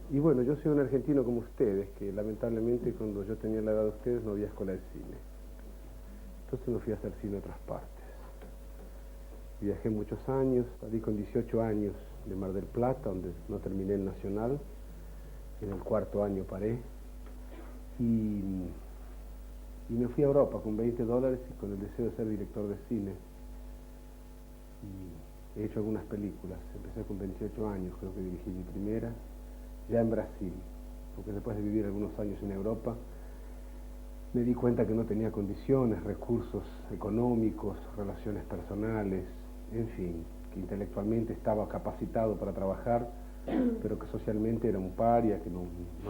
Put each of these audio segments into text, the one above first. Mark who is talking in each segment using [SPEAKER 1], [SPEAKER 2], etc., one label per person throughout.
[SPEAKER 1] Y bueno, yo soy un argentino como ustedes, que lamentablemente cuando yo tenía la edad de ustedes no había escuela de cine. Entonces me fui a hacer cine a otras partes. Viajé muchos años, salí con 18 años de Mar del Plata, donde no terminé el Nacional. En el cuarto año paré. Y me fui a Europa con $20 y con el deseo de ser director de cine. Y he hecho algunas películas. Empecé con 28 años, creo que dirigí mi primera, ya en Brasil, porque después de vivir algunos años en Europa, me di cuenta que no tenía condiciones, recursos económicos, relaciones personales, en fin, que intelectualmente estaba capacitado para trabajar, pero que socialmente era un paria, que no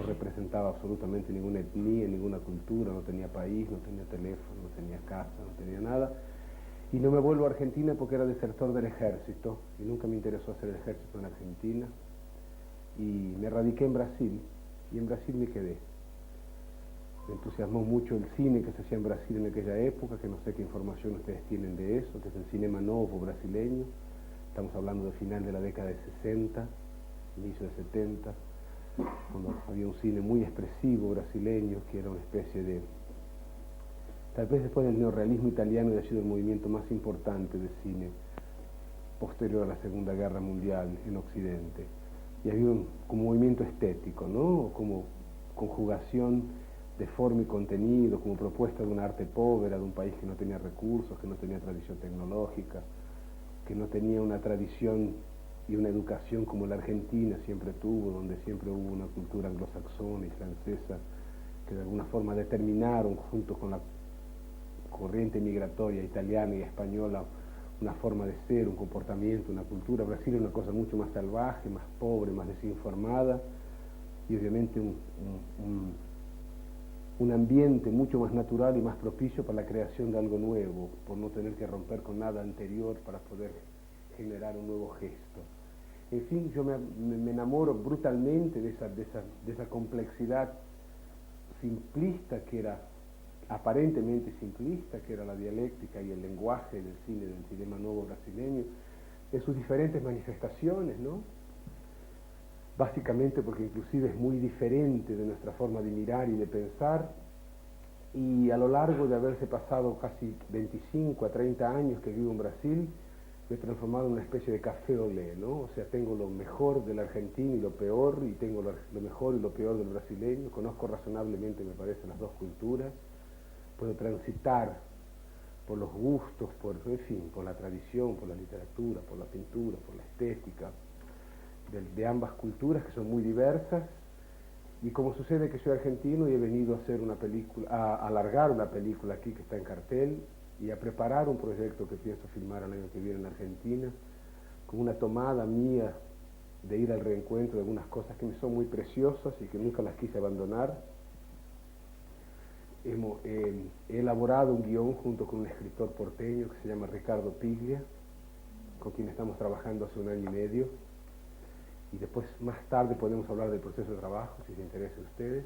[SPEAKER 1] representaba absolutamente ninguna etnia, ninguna cultura, no tenía país, no tenía teléfono, no tenía casa, no tenía nada. Y no me vuelvo a Argentina porque era desertor del ejército, y nunca me interesó hacer el ejército en Argentina. Y me radiqué en Brasil, y en Brasil me quedé. Me entusiasmó mucho el cine que se hacía en Brasil en aquella época, que no sé qué información ustedes tienen de eso, que es el cinema novo brasileño. Estamos hablando del final de la década de 60, inicio de 70, cuando había un cine muy expresivo brasileño, que era una especie de... Tal vez después del neorrealismo italiano haya sido el movimiento más importante de cine posterior a la Segunda Guerra Mundial en Occidente. Y había como movimiento estético, ¿no? Como conjugación de forma y contenido, como propuesta de un arte pobre, de un país que no tenía recursos, que no tenía tradición tecnológica, que no tenía una tradición y una educación como la Argentina siempre tuvo, donde siempre hubo una cultura anglosaxona y francesa que de alguna forma determinaron, junto con la corriente migratoria italiana y española, una forma de ser, un comportamiento, una cultura. Brasil es una cosa mucho más salvaje, más pobre, más desinformada, y obviamente un ambiente mucho más natural y más propicio para la creación de algo nuevo, por no tener que romper con nada anterior para poder generar un nuevo gesto. En fin, yo me enamoro brutalmente de esa complejidad simplista que era, aparentemente simplista, que era la dialéctica y el lenguaje del cine, del cinema nuevo brasileño, en sus diferentes manifestaciones, ¿no? Básicamente porque inclusive es muy diferente de nuestra forma de mirar y de pensar, y a lo largo de haberse pasado casi 25 a 30 años que vivo en Brasil, me he transformado en una especie de café olé, ¿no? O sea, tengo lo mejor del argentino y lo peor, y tengo lo mejor y lo peor del brasileño, conozco razonablemente, me parece, las dos culturas, puedo transitar por los gustos, en fin, por la tradición, por la literatura, por la pintura, por la estética, de ambas culturas que son muy diversas. Y como sucede que soy argentino y he venido a hacer una película, a alargar una película aquí que está en cartel, y a preparar un proyecto que pienso filmar el año que viene en Argentina, con una tomada mía de ir al reencuentro de algunas cosas que me son muy preciosas y que nunca las quise abandonar. He elaborado un guión junto con un escritor porteño que se llama Ricardo Piglia, con quien estamos trabajando hace 1 año y medio, y después más tarde podemos hablar del proceso de trabajo si les interesa a ustedes.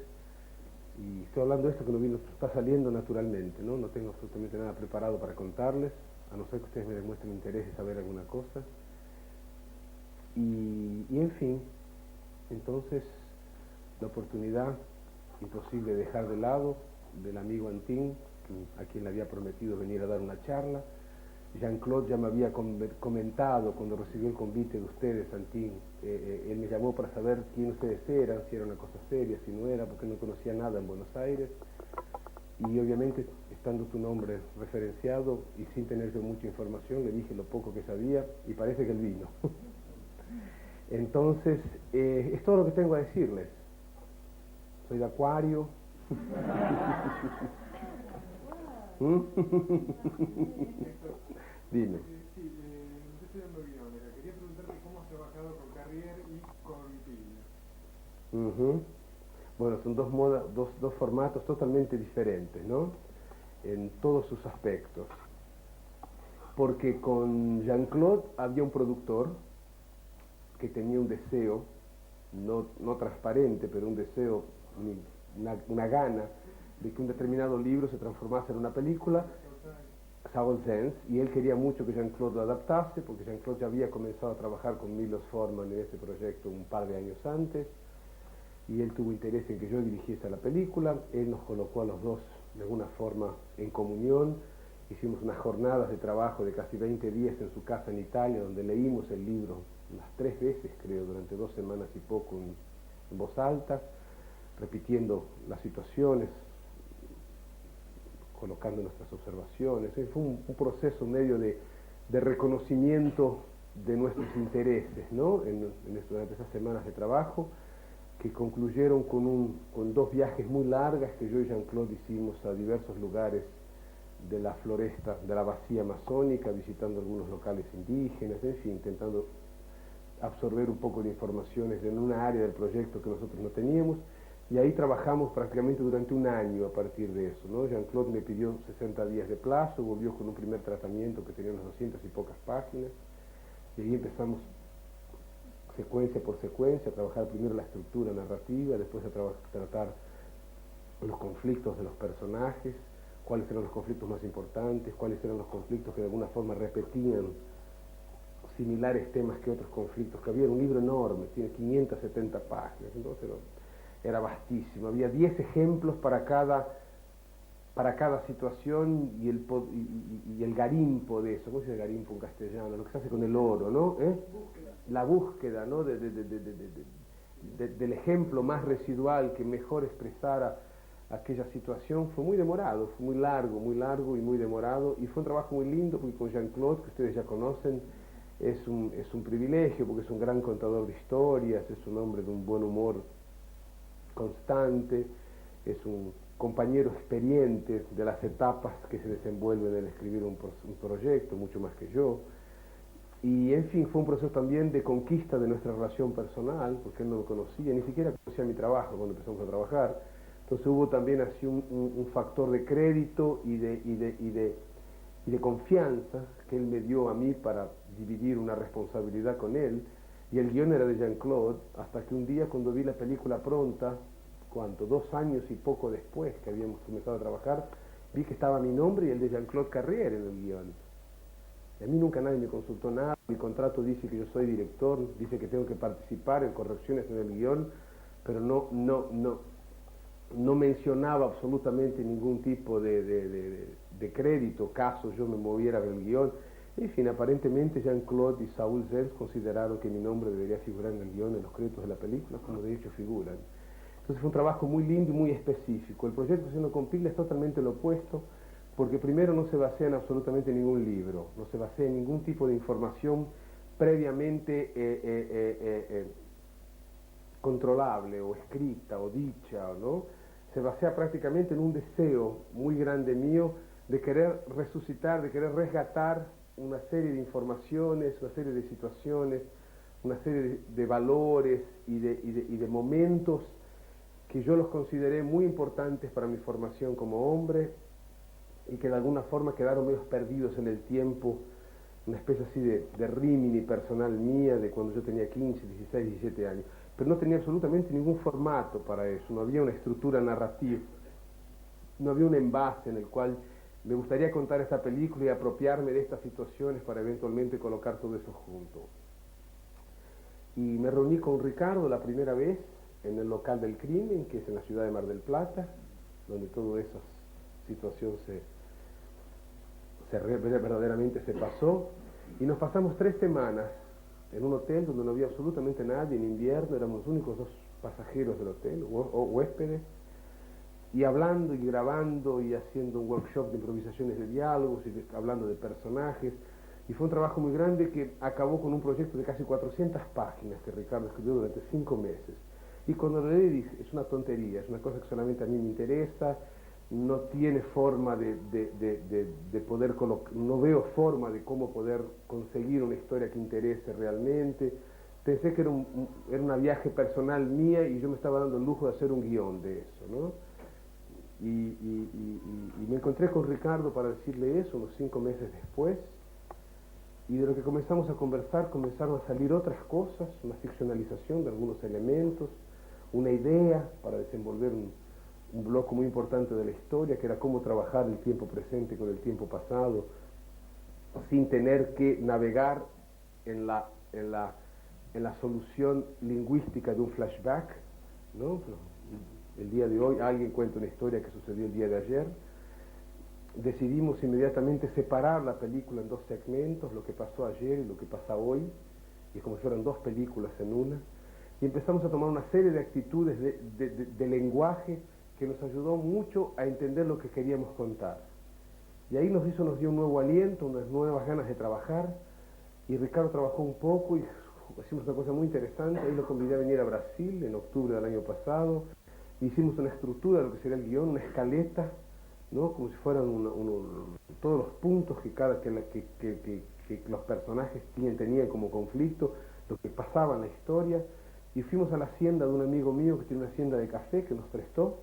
[SPEAKER 1] Y estoy hablando de esto que no está saliendo naturalmente, ¿no? No tengo absolutamente nada preparado para contarles, a no ser que ustedes me demuestren interés de saber alguna cosa. Y en fin, entonces la oportunidad imposible de dejar de lado del amigo Antín, a quien le había prometido venir a dar una charla. Jean-Claude ya me había comentado cuando recibió el convite de ustedes, Antín, él me llamó para saber quién ustedes eran, si era una cosa seria, si no era, porque no conocía nada en Buenos Aires, y obviamente estando tu nombre referenciado y sin tener yo mucha información, le dije lo poco que sabía y parece que él vino. Entonces, es todo lo que tengo a decirles. Soy de Acuario. Dime.
[SPEAKER 2] Sí, yo estoy dando guión. Quería preguntarte cómo has trabajado con Carrier y con Piglia.
[SPEAKER 1] Bueno, son dos formatos totalmente diferentes, ¿no? En todos sus aspectos. Porque con Jean-Claude había un productor que tenía un deseo, no transparente, pero un deseo, una gana de que un determinado libro se transformase en una película, Saul Zaentz, y él quería mucho que Jean-Claude lo adaptase, porque Jean-Claude ya había comenzado a trabajar con Milos Forman en ese proyecto un par de años antes, y él tuvo interés en que yo dirigiese la película. Él nos colocó a los dos de alguna forma en comunión. Hicimos unas jornadas de trabajo de casi 20 días en su casa en Italia, donde leímos el libro unas 3 veces, creo, durante 2 semanas y poco en voz alta, repitiendo las situaciones, colocando nuestras observaciones. Fue un proceso medio de reconocimiento de nuestros intereses, ¿no? Durante esas semanas de trabajo, que concluyeron con 2 viajes muy largas que yo y Jean-Claude hicimos a diversos lugares de la floresta, de la Bacia Amazónica, visitando algunos locales indígenas, en fin, intentando absorber un poco de informaciones en una área del proyecto que nosotros no teníamos, y ahí trabajamos prácticamente durante un año a partir de eso, ¿no? Jean-Claude me pidió 60 días de plazo, volvió con un primer tratamiento que tenía unas 200 y pocas páginas, y ahí empezamos secuencia por secuencia a trabajar primero la estructura narrativa, después a tratar los conflictos de los personajes, cuáles eran los conflictos más importantes, cuáles eran los conflictos que de alguna forma repetían similares temas que otros conflictos que había. Un libro enorme, tiene 570 páginas, entonces era vastísimo. Había 10 ejemplos para cada situación y el garimpo de eso. ¿Cómo se dice garimpo en castellano? Lo que se hace con el oro, ¿no? La búsqueda, ¿no? Del ejemplo más residual que mejor expresara aquella situación. Fue muy demorado, fue muy largo y muy demorado, y fue un trabajo muy lindo porque con Jean-Claude, que ustedes ya conocen, es un privilegio porque es un gran contador de historias, es un hombre de un buen humor constante, es un compañero experiente de las etapas que se desenvuelven en escribir un proyecto, mucho más que yo. Y en fin, fue un proceso también de conquista de nuestra relación personal, porque él no me conocía, ni siquiera conocía mi trabajo cuando empezamos a trabajar. Entonces hubo también así un factor de crédito y de confianza que él me dio a mí para dividir una responsabilidad con él, y el guión era de Jean-Claude, hasta que un día cuando vi la película pronta, 2 años y poco después que habíamos comenzado a trabajar, vi que estaba mi nombre y el de Jean-Claude Carrier en el guión. Y a mí nunca nadie me consultó nada, mi contrato dice que yo soy director, dice que tengo que participar en correcciones en el guión, pero no mencionaba absolutamente ningún tipo de crédito, caso yo me moviera del guión. En fin, aparentemente Jean-Claude y Saúl Zers consideraron que mi nombre debería figurar en el guión, en los créditos de la película, como de hecho figuran. Entonces fue un trabajo muy lindo y muy específico. El proyecto Haciendo con Piglia es totalmente lo opuesto, porque primero no se basea en absolutamente ningún libro, no se basea en ningún tipo de información previamente controlable o escrita o dicha, ¿no? Se basea prácticamente en un deseo muy grande mío de querer resucitar, de querer resgatar una serie de informaciones, una serie de situaciones, una serie de valores y de momentos que yo los consideré muy importantes para mi formación como hombre y que de alguna forma quedaron medio perdidos en el tiempo, una especie así de rímini personal mía de cuando yo tenía 15, 16, 17 años. Pero no tenía absolutamente ningún formato para eso, no había una estructura narrativa, no había un envase en el cual me gustaría contar esta película y apropiarme de estas situaciones para eventualmente colocar todo eso junto. Y me reuní con Ricardo la primera vez en el local del crimen, que es en la ciudad de Mar del Plata, donde toda esa situación verdaderamente se pasó, y nos pasamos 3 semanas en un hotel donde no había absolutamente nadie, en invierno, éramos los únicos 2 pasajeros del hotel, o huéspedes, y hablando y grabando y haciendo un workshop de improvisaciones de diálogos y hablando de personajes, y fue un trabajo muy grande que acabó con un proyecto de casi 400 páginas que Ricardo escribió durante 5 meses. Y cuando lo leí dije, es una tontería, es una cosa que solamente a mí me interesa, no tiene forma de poder colocar, no veo forma de cómo poder conseguir una historia que interese realmente. Pensé que era una viaje personal mía y yo me estaba dando el lujo de hacer un guión de eso, ¿no? Y me encontré con Ricardo para decirle eso unos 5 meses después, y de lo que comenzamos a conversar comenzaron a salir otras cosas, una ficcionalización de algunos elementos, una idea para desenvolver un bloque muy importante de la historia, que era cómo trabajar el tiempo presente con el tiempo pasado, sin tener que navegar en la solución lingüística de un flashback, ¿no? Pero el día de hoy alguien cuenta una historia que sucedió el día de ayer. Decidimos inmediatamente separar la película en dos segmentos, lo que pasó ayer y lo que pasa hoy, y como si fueran dos películas en una, y empezamos a tomar una serie de actitudes de lenguaje que nos ayudó mucho a entender lo que queríamos contar. Y ahí nos dio un nuevo aliento, unas nuevas ganas de trabajar, y Ricardo trabajó un poco y hicimos una cosa muy interesante. Ahí lo convidé a venir a Brasil en octubre del año pasado. Hicimos una estructura de lo que sería el guión, una escaleta, ¿no? Como si fueran todos los puntos que los personajes tenían como conflicto, lo que pasaba en la historia. Y fuimos a la hacienda de un amigo mío que tiene una hacienda de café que nos prestó,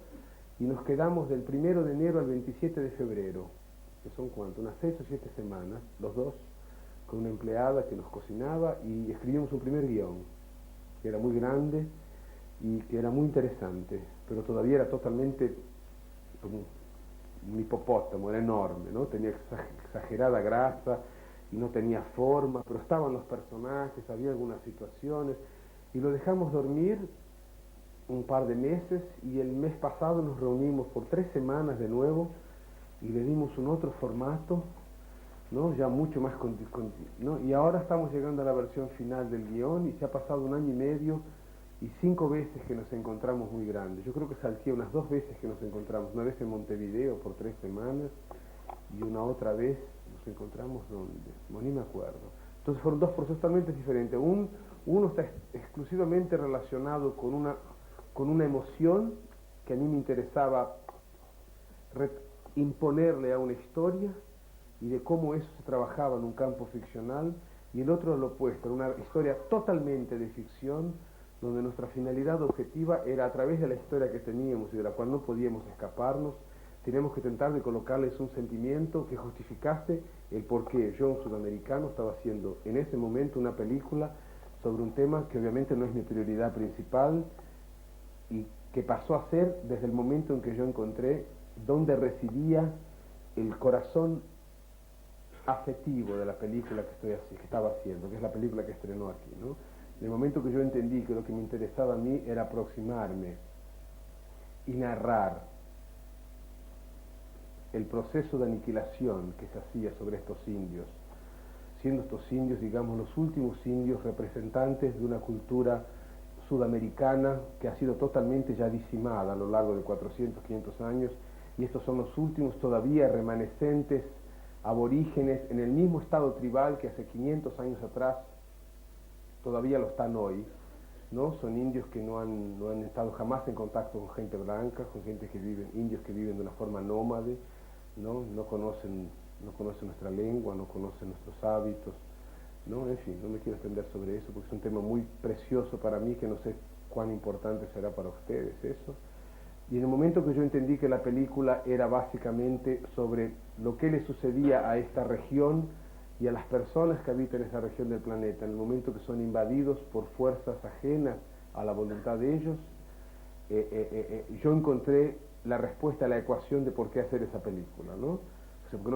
[SPEAKER 1] y nos quedamos del 1 de enero al 27 de febrero, que son ¿cuánto? Unas 6 o 7 semanas, los dos, con una empleada que nos cocinaba, y escribimos un primer guión, que era muy grande y que era muy interesante, pero todavía era totalmente como un hipopótamo, era enorme, ¿no? Tenía exagerada grasa y no tenía forma, pero estaban los personajes, había algunas situaciones, y lo dejamos dormir un par de meses, y el mes pasado nos reunimos por 3 semanas de nuevo y le dimos un otro formato, ¿no? Ya mucho más ¿no? Y ahora estamos llegando a la versión final del guión, y se ha pasado 1 año y medio y 5 veces que nos encontramos muy grandes. Yo creo que salté unas 2 veces que nos encontramos, una vez en Montevideo por 3 semanas y una otra vez nos encontramos donde, no, ni me acuerdo. Entonces fueron 2 procesos totalmente diferentes. Uno está exclusivamente relacionado con una emoción que a mí me interesaba imponerle a una historia, y de cómo eso se trabajaba en un campo ficcional, y el otro lo opuesto, una historia totalmente de ficción, donde nuestra finalidad objetiva era, a través de la historia que teníamos y de la cual no podíamos escaparnos, teníamos que tratar de colocarles un sentimiento que justificase el por qué yo, un sudamericano, estaba haciendo en ese momento una película sobre un tema que obviamente no es mi prioridad principal, y que pasó a ser desde el momento en que yo encontré dónde residía el corazón afectivo de la película que estaba haciendo, que es la película que estrenó aquí, ¿no? En el momento que yo entendí que lo que me interesaba a mí era aproximarme y narrar el proceso de aniquilación que se hacía sobre estos indios, siendo estos indios, digamos, los últimos indios representantes de una cultura sudamericana que ha sido totalmente ya diezimada a lo largo de 400, 500 años, y estos son los últimos todavía remanescentes aborígenes en el mismo estado tribal que hace 500 años atrás todavía lo están hoy, ¿no? Son indios que no han estado jamás en contacto con gente blanca, con gente indios que viven de una forma nómade, ¿no? No conocen nuestra lengua, no conocen nuestros hábitos, ¿no? En fin, no me quiero extender sobre eso porque es un tema muy precioso para mí, que no sé cuán importante será para ustedes eso. Y en el momento que yo entendí que la película era básicamente sobre lo que le sucedía a esta región y a las personas que habitan esa región del planeta, en el momento que son invadidos por fuerzas ajenas a la voluntad de ellos, yo encontré la respuesta a la ecuación de por qué hacer esa película, ¿no? O sea, porque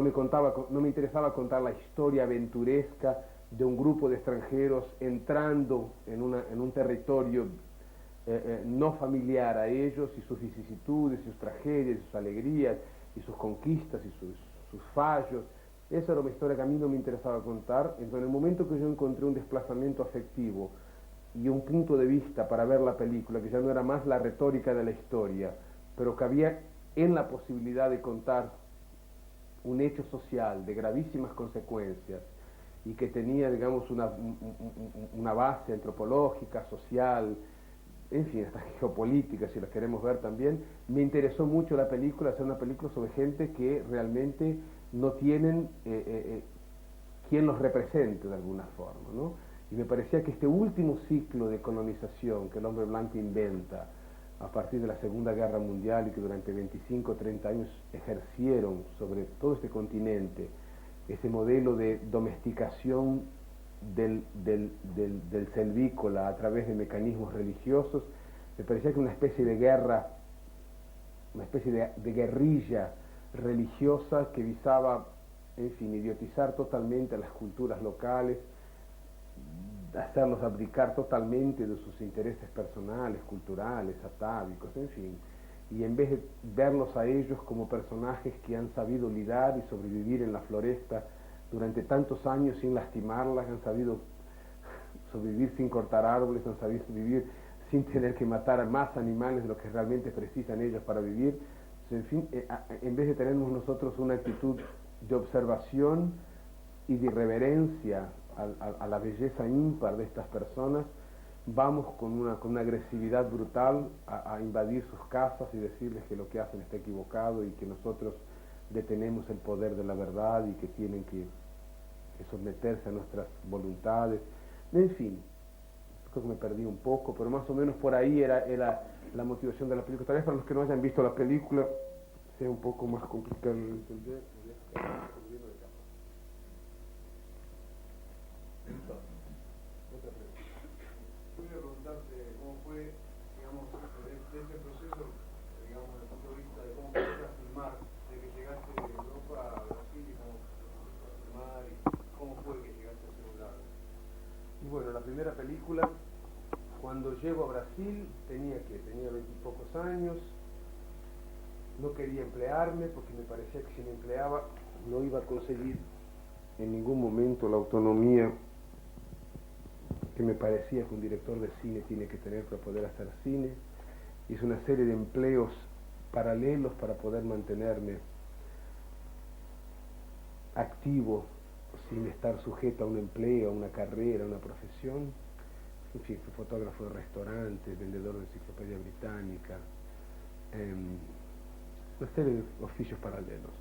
[SPEAKER 1] no me interesaba contar la historia aventuresca de un grupo de extranjeros entrando en un territorio no familiar a ellos, y sus vicisitudes, y sus tragedias, y sus alegrías, y sus conquistas, y sus fallos. Esa era una historia que a mí no me interesaba contar. Entonces, en el momento que yo encontré un desplazamiento afectivo y un punto de vista para ver la película, que ya no era más la retórica de la historia, pero que había en la posibilidad de contar un hecho social de gravísimas consecuencias, y que tenía, digamos, una base antropológica, social, en fin, hasta geopolítica, si la queremos ver también, me interesó mucho la película, hacer una película sobre gente que realmente no tienen quien los represente de alguna forma, ¿no? Y me parecía que este último ciclo de colonización que el hombre blanco inventa a partir de la Segunda Guerra Mundial, y que durante 25 o 30 años ejercieron sobre todo este continente, ese modelo de domesticación del selvícola a través de mecanismos religiosos, me parecía que una especie de guerra, una especie de guerrilla religiosa que visaba, en fin, idiotizar totalmente a las culturas locales, hacerlos abdicar totalmente de sus intereses personales, culturales, atávicos, en fin, y en vez de verlos a ellos como personajes que han sabido lidiar y sobrevivir en la floresta durante tantos años sin lastimarlas, han sabido sobrevivir sin cortar árboles, han sabido vivir sin tener que matar a más animales de lo que realmente precisan ellos para vivir. En fin, en vez de tener nosotros una actitud de observación y de irreverencia a la belleza ímpar de estas personas, vamos con una agresividad brutal a invadir sus casas y decirles que lo que hacen está equivocado y que nosotros detenemos el poder de la verdad y que tienen que someterse a nuestras voluntades. En fin, creo que me perdí un poco, pero más o menos por ahí era la motivación de la película. Tal vez para los que no hayan visto la película sea un poco más complicado de entender.
[SPEAKER 2] Quería preguntarte cómo fue, digamos, de ese proceso, digamos, desde el punto de vista de cómo empezaste a filmar, de que llegaste de Europa a Brasil y cómo empezaste a filmar y cómo fue que llegaste a ese lugar.
[SPEAKER 1] Y bueno, la primera película, cuando llego a Brasil, tenía 20 y pocos años, no quería emplearme porque me parecía que si me empleaba no iba a conseguir en ningún momento la autonomía que me parecía que un director de cine tiene que tener para poder hacer cine. Hice una serie de empleos paralelos para poder mantenerme activo sin estar sujeto a un empleo, a una carrera, a una profesión. En fin, fui fotógrafo de restaurantes, vendedor de enciclopedia británica, una serie de oficios paralelos.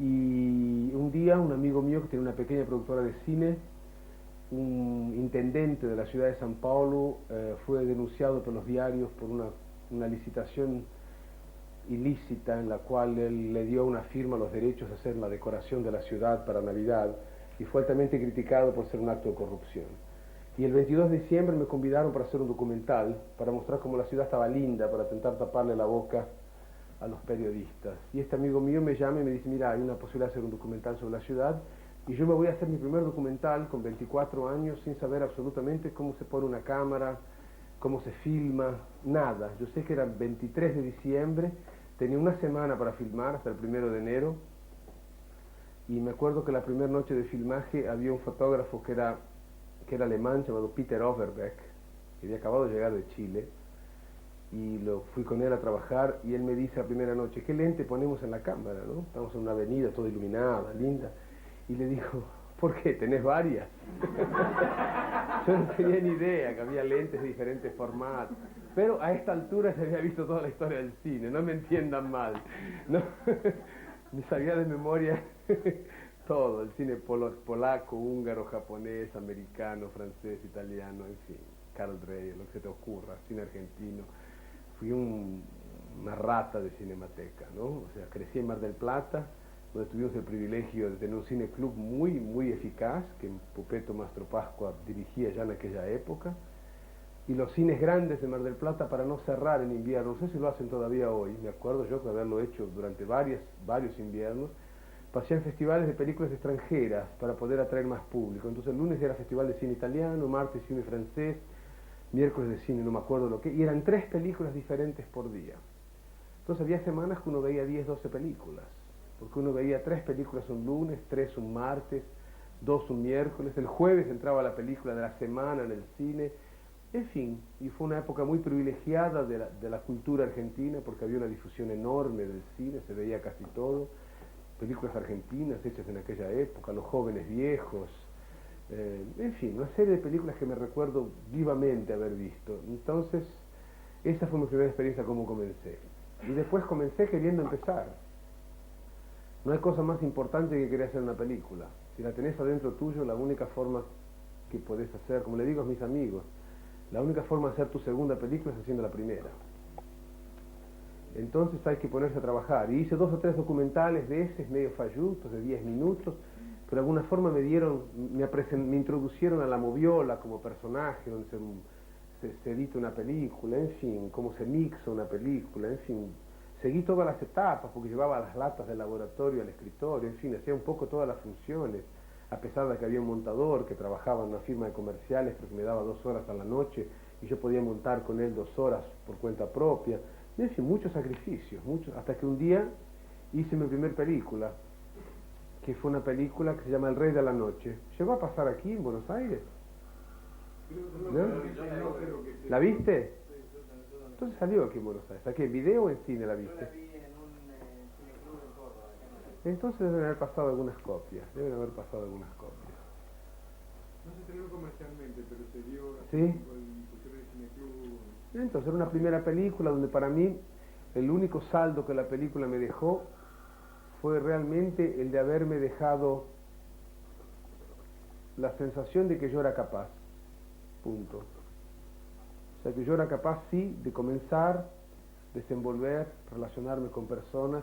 [SPEAKER 1] Y un día un amigo mío que tiene una pequeña productora de cine, un intendente de la ciudad de San Paulo, fue denunciado por los diarios por una licitación ilícita en la cual él le dio a una firma los derechos de hacer la decoración de la ciudad para Navidad y fue altamente criticado por ser un acto de corrupción. Y el 22 de diciembre me convidaron para hacer un documental, para mostrar cómo la ciudad estaba linda, para intentar taparle la boca a los periodistas. Y este amigo mío me llama y me dice, mira, hay una posibilidad de hacer un documental sobre la ciudad y yo me voy a hacer mi primer documental con 24 años sin saber absolutamente cómo se pone una cámara, cómo se filma, nada. Yo sé que era el 23 de diciembre, tenía una semana para filmar hasta el 1 de enero y me acuerdo que la primera noche de filmaje había un fotógrafo que era alemán llamado Peter Overbeck, que había acabado de llegar de Chile, y fui con él a trabajar y él me dice la primera noche, ¿qué lente ponemos en la cámara? ¿No? Estamos en una avenida toda iluminada, linda, y le dijo, ¿por qué? ¿Tenés varias? Yo no tenía ni idea que había lentes de diferentes formatos, pero a esta altura se había visto toda la historia del cine, no me entiendan mal, ¿no? Me sabía de memoria todo, el cine polaco, húngaro, japonés, americano, francés, italiano, en fin, Carl Dreyer, lo que se te ocurra, cine argentino. Fui una rata de cinemateca, ¿no? O sea, crecí en Mar del Plata, donde tuvimos el privilegio de tener un cineclub muy, muy eficaz, que Pupeto Mastro Pascua dirigía ya en aquella época, y los cines grandes de Mar del Plata para no cerrar en invierno, no sé si lo hacen todavía hoy, me acuerdo yo de haberlo hecho durante varios inviernos, hacían festivales de películas extranjeras para poder atraer más público. Entonces el lunes era festival de cine italiano, martes cine francés, miércoles de cine, no me acuerdo lo que, y eran 3 películas diferentes por día. Entonces había semanas que uno veía 10, 12 películas, porque uno veía 3 películas un lunes, 3 un martes, 2 un miércoles, el jueves entraba la película de la semana en el cine, en fin, y fue una época muy privilegiada de la cultura argentina, porque había una difusión enorme del cine, se veía casi todo, películas argentinas hechas en aquella época, Los jóvenes viejos, en fin, una serie de películas que me recuerdo vivamente haber visto. Entonces, esa fue mi primera experiencia como comencé. Y después comencé queriendo empezar. No hay cosa más importante que querer hacer una película. Si la tenés adentro tuyo, la única forma que podés hacer, como le digo a mis amigos, la única forma de hacer tu segunda película es haciendo la primera. Entonces hay que ponerse a trabajar. Y hice 2 o 3 documentales de esos, medio fallutos, de 10 minutos, pero de alguna forma me introducieron a la moviola como personaje, donde se edita una película, en fin, cómo se mixa una película, en fin. Seguí todas las etapas, porque llevaba las latas del laboratorio al escritorio, en fin, hacía un poco todas las funciones. a pesar de que había un montador que trabajaba en una firma de comerciales, pero que me daba 2 horas a la noche, y yo podía montar con él 2 horas por cuenta propia. Y hice muchos sacrificios, muchos, hasta que un día hice mi primer película, que fue una película que se llama El Rey de la Noche. ¿Llegó a pasar aquí en Buenos Aires? ¿No? ¿La viste? Entonces salió aquí en Buenos Aires. ¿A qué? ¿En video o en cine la viste?
[SPEAKER 2] Yo la vi en un cineclub en Córdoba.
[SPEAKER 1] Entonces deben haber pasado algunas copias.
[SPEAKER 2] No se estrenó comercialmente, pero se dio
[SPEAKER 1] ¿Sí?
[SPEAKER 2] con difusión de cineclub.
[SPEAKER 1] Entonces era una primera película donde para mí el único saldo que la película me dejó fue realmente el de haberme dejado la sensación de que yo era capaz. Punto. O sea, que yo era capaz, sí, de comenzar, desenvolver, relacionarme con personas,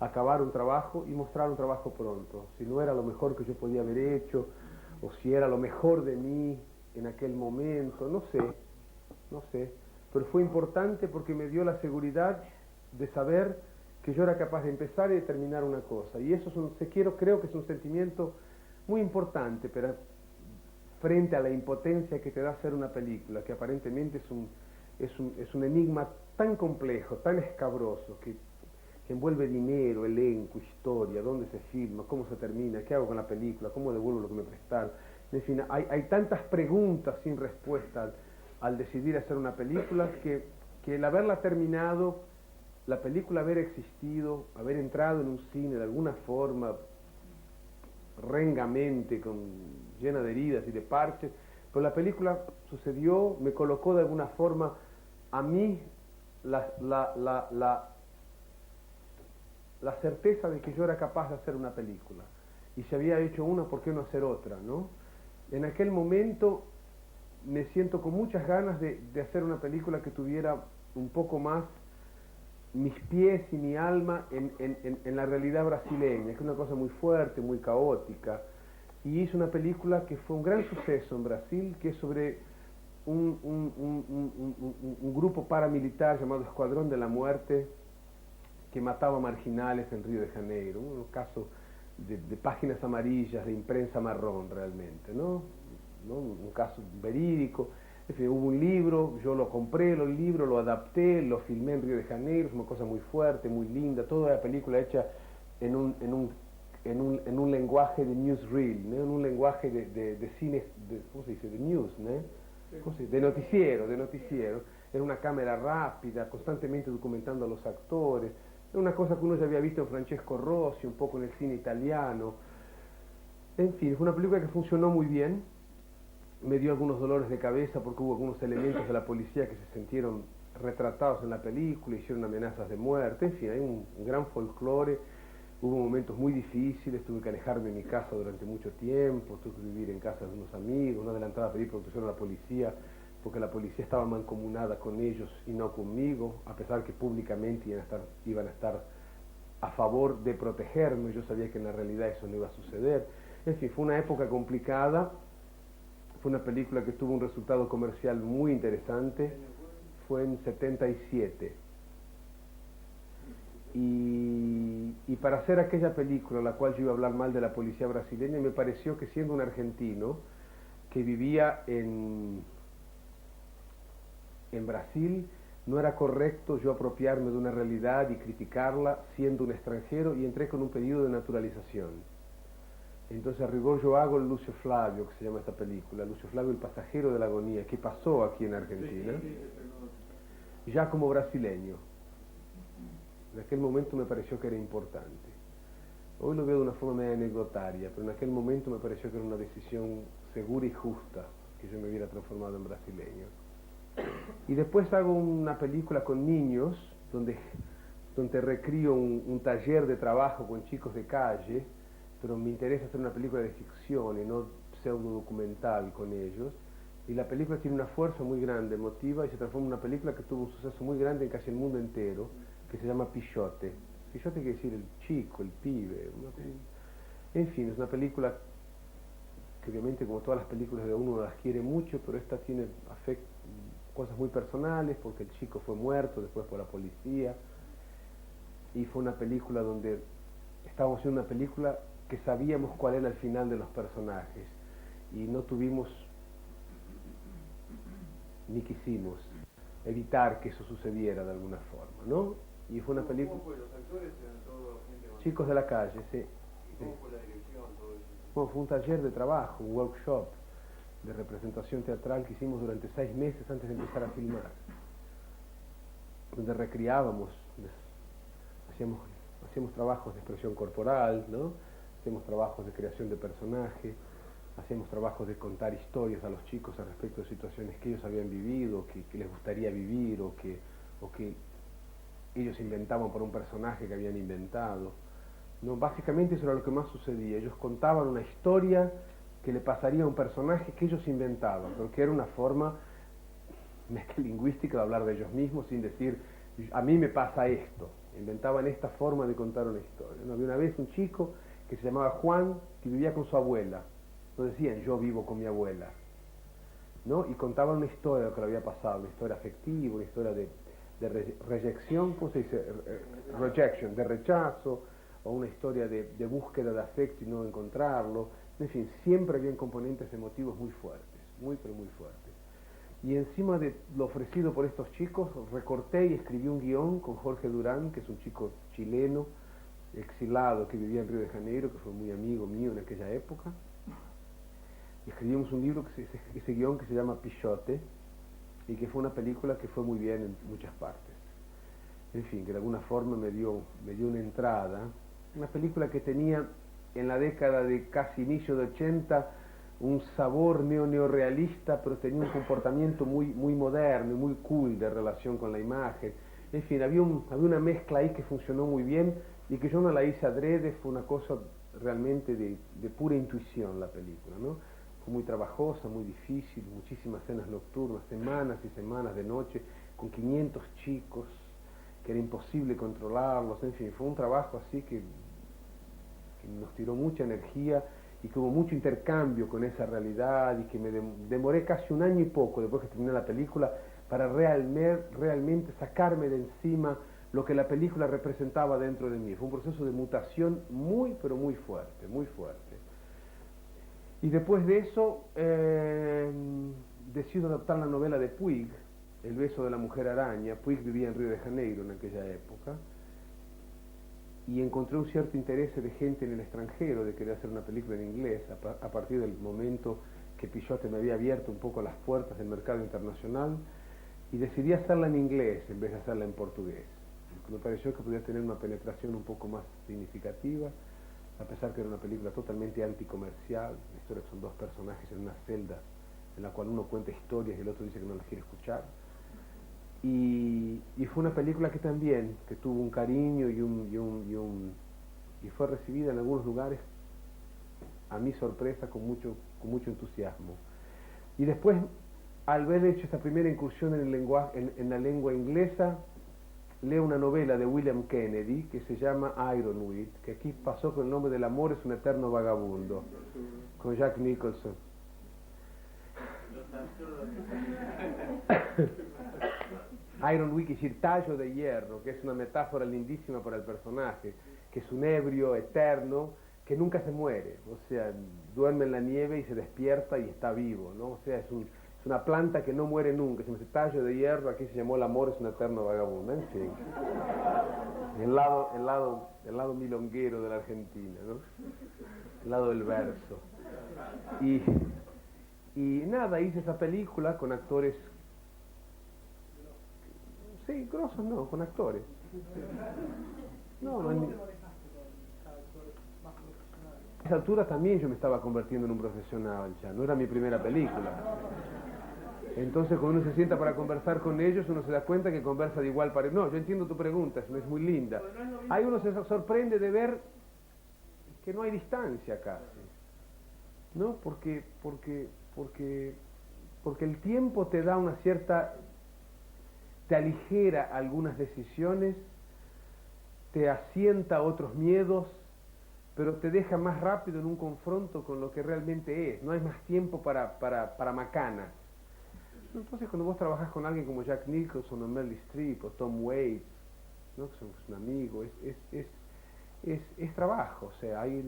[SPEAKER 1] acabar un trabajo y mostrar un trabajo pronto. Si no era lo mejor que yo podía haber hecho, o si era lo mejor de mí en aquel momento, no sé. Pero fue importante porque me dio la seguridad de saber que yo era capaz de empezar y de terminar una cosa. Y eso creo que es un sentimiento muy importante, pero frente a la impotencia que te da hacer una película, que aparentemente es un enigma tan complejo, tan escabroso, que envuelve dinero, elenco, historia, dónde se filma, cómo se termina, qué hago con la película, cómo devuelvo lo que me prestaron. En fin, hay tantas preguntas sin respuesta al decidir hacer una película que el haberla terminado, la película haber existido, haber entrado en un cine de alguna forma, rengamente, llena de heridas y de parches, pero la película sucedió, me colocó de alguna forma a mí la certeza de que yo era capaz de hacer una película. Y si había hecho una, ¿por qué no hacer otra, no? En aquel momento me siento con muchas ganas de hacer una película que tuviera un poco más mis pies y mi alma en la realidad brasileña, que es una cosa muy fuerte, muy caótica. Y hice una película que fue un gran suceso en Brasil, que es sobre un grupo paramilitar llamado Escuadrón de la Muerte, que mataba marginales en Río de Janeiro, un caso de páginas amarillas, de imprensa marrón realmente, ¿no? Un caso verídico. En fin, hubo un libro, yo lo compré, el libro, lo adapté, lo filmé en Río de Janeiro, es una cosa muy fuerte, muy linda, toda la película hecha en un lenguaje de newsreel, ¿no? En un lenguaje de cine, ¿cómo se dice? De news, ¿no? De noticiero. Era una cámara rápida, constantemente documentando a los actores. Era una cosa que uno ya había visto en Francesco Rossi, un poco en el cine italiano. En fin, fue una película que funcionó muy bien. Me dio algunos dolores de cabeza porque hubo algunos elementos de la policía que se sintieron retratados en la película, hicieron amenazas de muerte. En fin, hay un gran folclore. Hubo momentos muy difíciles, tuve que alejarme de mi casa durante mucho tiempo, tuve que vivir en casa de unos amigos, no adelantaba a pedir protección a la policía, porque la policía estaba mancomunada con ellos y no conmigo, a pesar que públicamente iban a estar a favor de protegerme. Yo sabía que en la realidad eso no iba a suceder. En fin, fue una época complicada, fue una película que tuvo un resultado comercial muy interesante, fue en 77. Y para hacer aquella película, la cual yo iba a hablar mal de la policía brasileña, me pareció que siendo un argentino que vivía en Brasil, no era correcto yo apropiarme de una realidad y criticarla siendo un extranjero, y entré con un pedido de naturalización. Entonces a rigor yo hago el Lucio Flavio, que se llama esta película, Lucio Flavio el pasajero de la agonía, que pasó aquí en Argentina, ya como brasileño. En aquel momento me pareció que era importante. Hoy lo veo de una forma medio anecdotaria, pero en aquel momento me pareció que era una decisión segura y justa que yo me hubiera transformado en brasileño. Y después hago una película con niños, donde recrío un taller de trabajo con chicos de calle, pero me interesa hacer una película de ficción y no pseudo documental con ellos. Y la película tiene una fuerza muy grande, emotiva, y se transforma en una película que tuvo un suceso muy grande en casi el mundo entero, que se llama Pichote. Pichote quiere decir el chico, el pibe. En fin, es una película que obviamente, como todas las películas de uno las quiere mucho, pero esta tiene cosas muy personales, porque el chico fue muerto después por la policía, y fue una película donde estábamos haciendo una película que sabíamos cuál era el final de los personajes y no tuvimos ni quisimos evitar que eso sucediera de alguna forma, ¿no? Y fue una película...
[SPEAKER 2] ¿Cómo fue? ¿Los actores eran todos gente más?
[SPEAKER 1] Chicos de la calle, sí.
[SPEAKER 2] ¿Y cómo fue la dirección, todo eso?
[SPEAKER 1] Bueno, fue un taller de trabajo, un workshop de representación teatral que hicimos durante 6 meses antes de empezar a filmar, donde recreábamos, hacíamos trabajos de expresión corporal, ¿no? Hacíamos trabajos de creación de personaje, hacíamos trabajos de contar historias a los chicos al respecto de situaciones que ellos habían vivido, que les gustaría vivir, o que ellos inventaban por un personaje que habían inventado. No, básicamente eso era lo que más sucedía. Ellos contaban una historia que le pasaría a un personaje que ellos inventaban, pero que era una forma lingüística de hablar de ellos mismos sin decir, a mí me pasa esto. Inventaban esta forma de contar una historia, ¿no? Había una vez un chico que se llamaba Juan, que vivía con su abuela. No decían, yo vivo con mi abuela, ¿no? Y contaban una historia de lo que le había pasado, una historia afectiva, una historia de reyección, ¿cómo se dice? Rejection, de rechazo, o una historia de búsqueda de afecto y no encontrarlo. En fin, siempre habían componentes emotivos muy fuertes, muy pero muy fuertes. Y encima de lo ofrecido por estos chicos, recorté y escribí un guión con Jorge Durán, que es un chico chileno, exilado, que vivía en Río de Janeiro, que fue muy amigo mío en aquella época. Y escribimos un libro, ese guión que se llama Pichote, y que fue una película que fue muy bien en muchas partes. En fin, que de alguna forma me dio una entrada. Una película que tenía en la década de casi inicio de 80 un sabor neorrealista, pero tenía un comportamiento muy moderno y muy cool de relación con la imagen. En fin, había una mezcla ahí que funcionó muy bien y que yo no la hice adrede, fue una cosa realmente de pura intuición la película, ¿no? Fue muy trabajosa, muy difícil, muchísimas cenas nocturnas, semanas y semanas de noche, con 500 chicos, que era imposible controlarlos, en fin, fue un trabajo así que nos tiró mucha energía y que hubo mucho intercambio con esa realidad y que me demoré casi 1 año y poco después que terminé la película para realmente sacarme de encima lo que la película representaba dentro de mí. Fue un proceso de mutación muy, pero muy fuerte, muy fuerte. Y después de eso decido adaptar la novela de Puig, El beso de la mujer araña. Puig vivía en Río de Janeiro en aquella época y encontré un cierto interés de gente en el extranjero de querer hacer una película en inglés a partir del momento que Pichote me había abierto un poco las puertas del mercado internacional, y decidí hacerla en inglés en vez de hacerla en portugués. Me pareció que podía tener una penetración un poco más significativa, a pesar que era una película totalmente anticomercial. La historia son 2 personajes en una celda en la cual uno cuenta historias y el otro dice que no las quiere escuchar. Y fue una película que también, que tuvo un cariño y fue recibida en algunos lugares, a mi sorpresa, con mucho entusiasmo. Y después, al haber hecho esta primera incursión en la lengua inglesa, leo una novela de William Kennedy que se llama Ironweed, que aquí pasó con el nombre del amor es un eterno vagabundo, con Jack Nicholson. Ironweed quiere decir tallo de hierro, que es una metáfora lindísima para el personaje, que es un ebrio eterno que nunca se muere, o sea, duerme en la nieve y se despierta y está vivo, ¿no? O sea, es una planta que no muere nunca. Se llama tallo de hierro, aquí se llamó El amor es un eterno vagabundo, en fin. El lado milonguero de la Argentina, ¿no? El lado del verso. Y nada, hice esa película con actores, sí, grosos no, con actores. No, a esa altura también yo me estaba convirtiendo en un profesional ya, no era mi primera película. Entonces cuando uno se sienta para conversar con ellos, uno se da cuenta que conversa de igual para... No, yo entiendo tu pregunta, es muy linda. Ahí uno se sorprende de ver que no hay distancia casi, ¿no? Porque el tiempo te da una cierta... te aligera algunas decisiones, te asienta otros miedos, pero te deja más rápido en un confronto con lo que realmente es. No hay más tiempo para macanas. Entonces cuando vos trabajás con alguien como Jack Nicholson o Meryl Streep o Tom Waits, ¿no? Que son un amigo, es trabajo, o sea, hay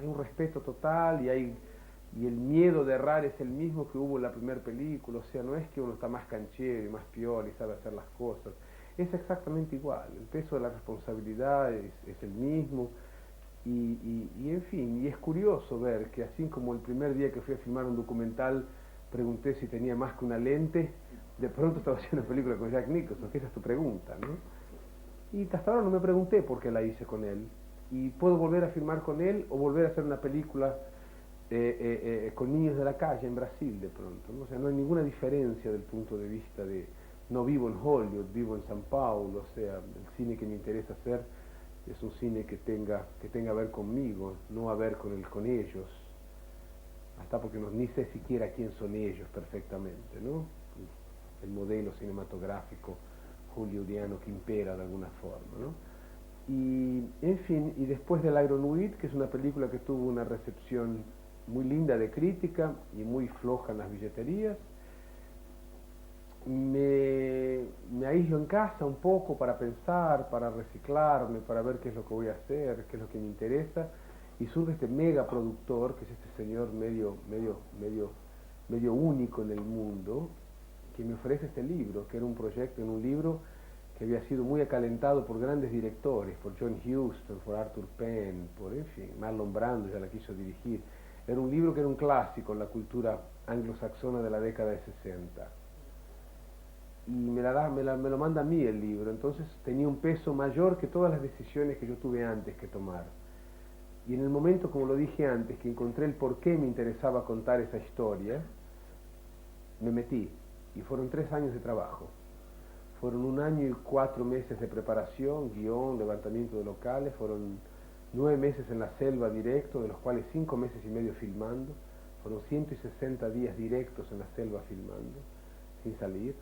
[SPEAKER 1] un respeto total y el miedo de errar es el mismo que hubo en la primera película, o sea, no es que uno está más canchero y más piola y sabe hacer las cosas, es exactamente igual, el peso de la responsabilidad es el mismo y en fin, y es curioso ver que así como el primer día que fui a filmar un documental pregunté si tenía más que una lente, de pronto estaba haciendo una película con Jack Nicholson, que esa es tu pregunta, ¿no? Y hasta ahora no me pregunté por qué la hice con él. Y puedo volver a filmar con él o volver a hacer una película con niños de la calle en Brasil de pronto, ¿no? O sea, no hay ninguna diferencia del punto de vista de, no vivo en Hollywood, vivo en San Paulo, o sea, el cine que me interesa hacer es un cine que tenga a ver conmigo, no a ver con ellos, hasta porque no, ni sé siquiera quién son ellos perfectamente, ¿no? El modelo cinematográfico hollywoodiano que impera de alguna forma, ¿no? Y, en fin, y después del Iron Nuit, que es una película que tuvo una recepción muy linda de crítica y muy floja en las billeterías, me aíslo en casa un poco para pensar, para reciclarme, para ver qué es lo que voy a hacer, qué es lo que me interesa, y surge este mega productor, que es este señor medio único en el mundo, que me ofrece este libro, que era un proyecto en un libro que había sido muy acalentado por grandes directores, por John Huston, por Arthur Penn, por, en fin, Marlon Brando ya la quiso dirigir. Era un libro que era un clásico en la cultura anglosaxona de la década de 60. Y me lo manda a mí el libro, entonces tenía un peso mayor que todas las decisiones que yo tuve antes que tomar. Y en el momento, como lo dije antes, que encontré el por qué me interesaba contar esa historia, me metí. Y fueron 3 años de trabajo. Fueron 1 año y 4 meses de preparación, guión, levantamiento de locales, fueron 9 meses en la selva directo, de los cuales 5 meses y medio filmando, fueron 160 días directos en la selva filmando, sin salir,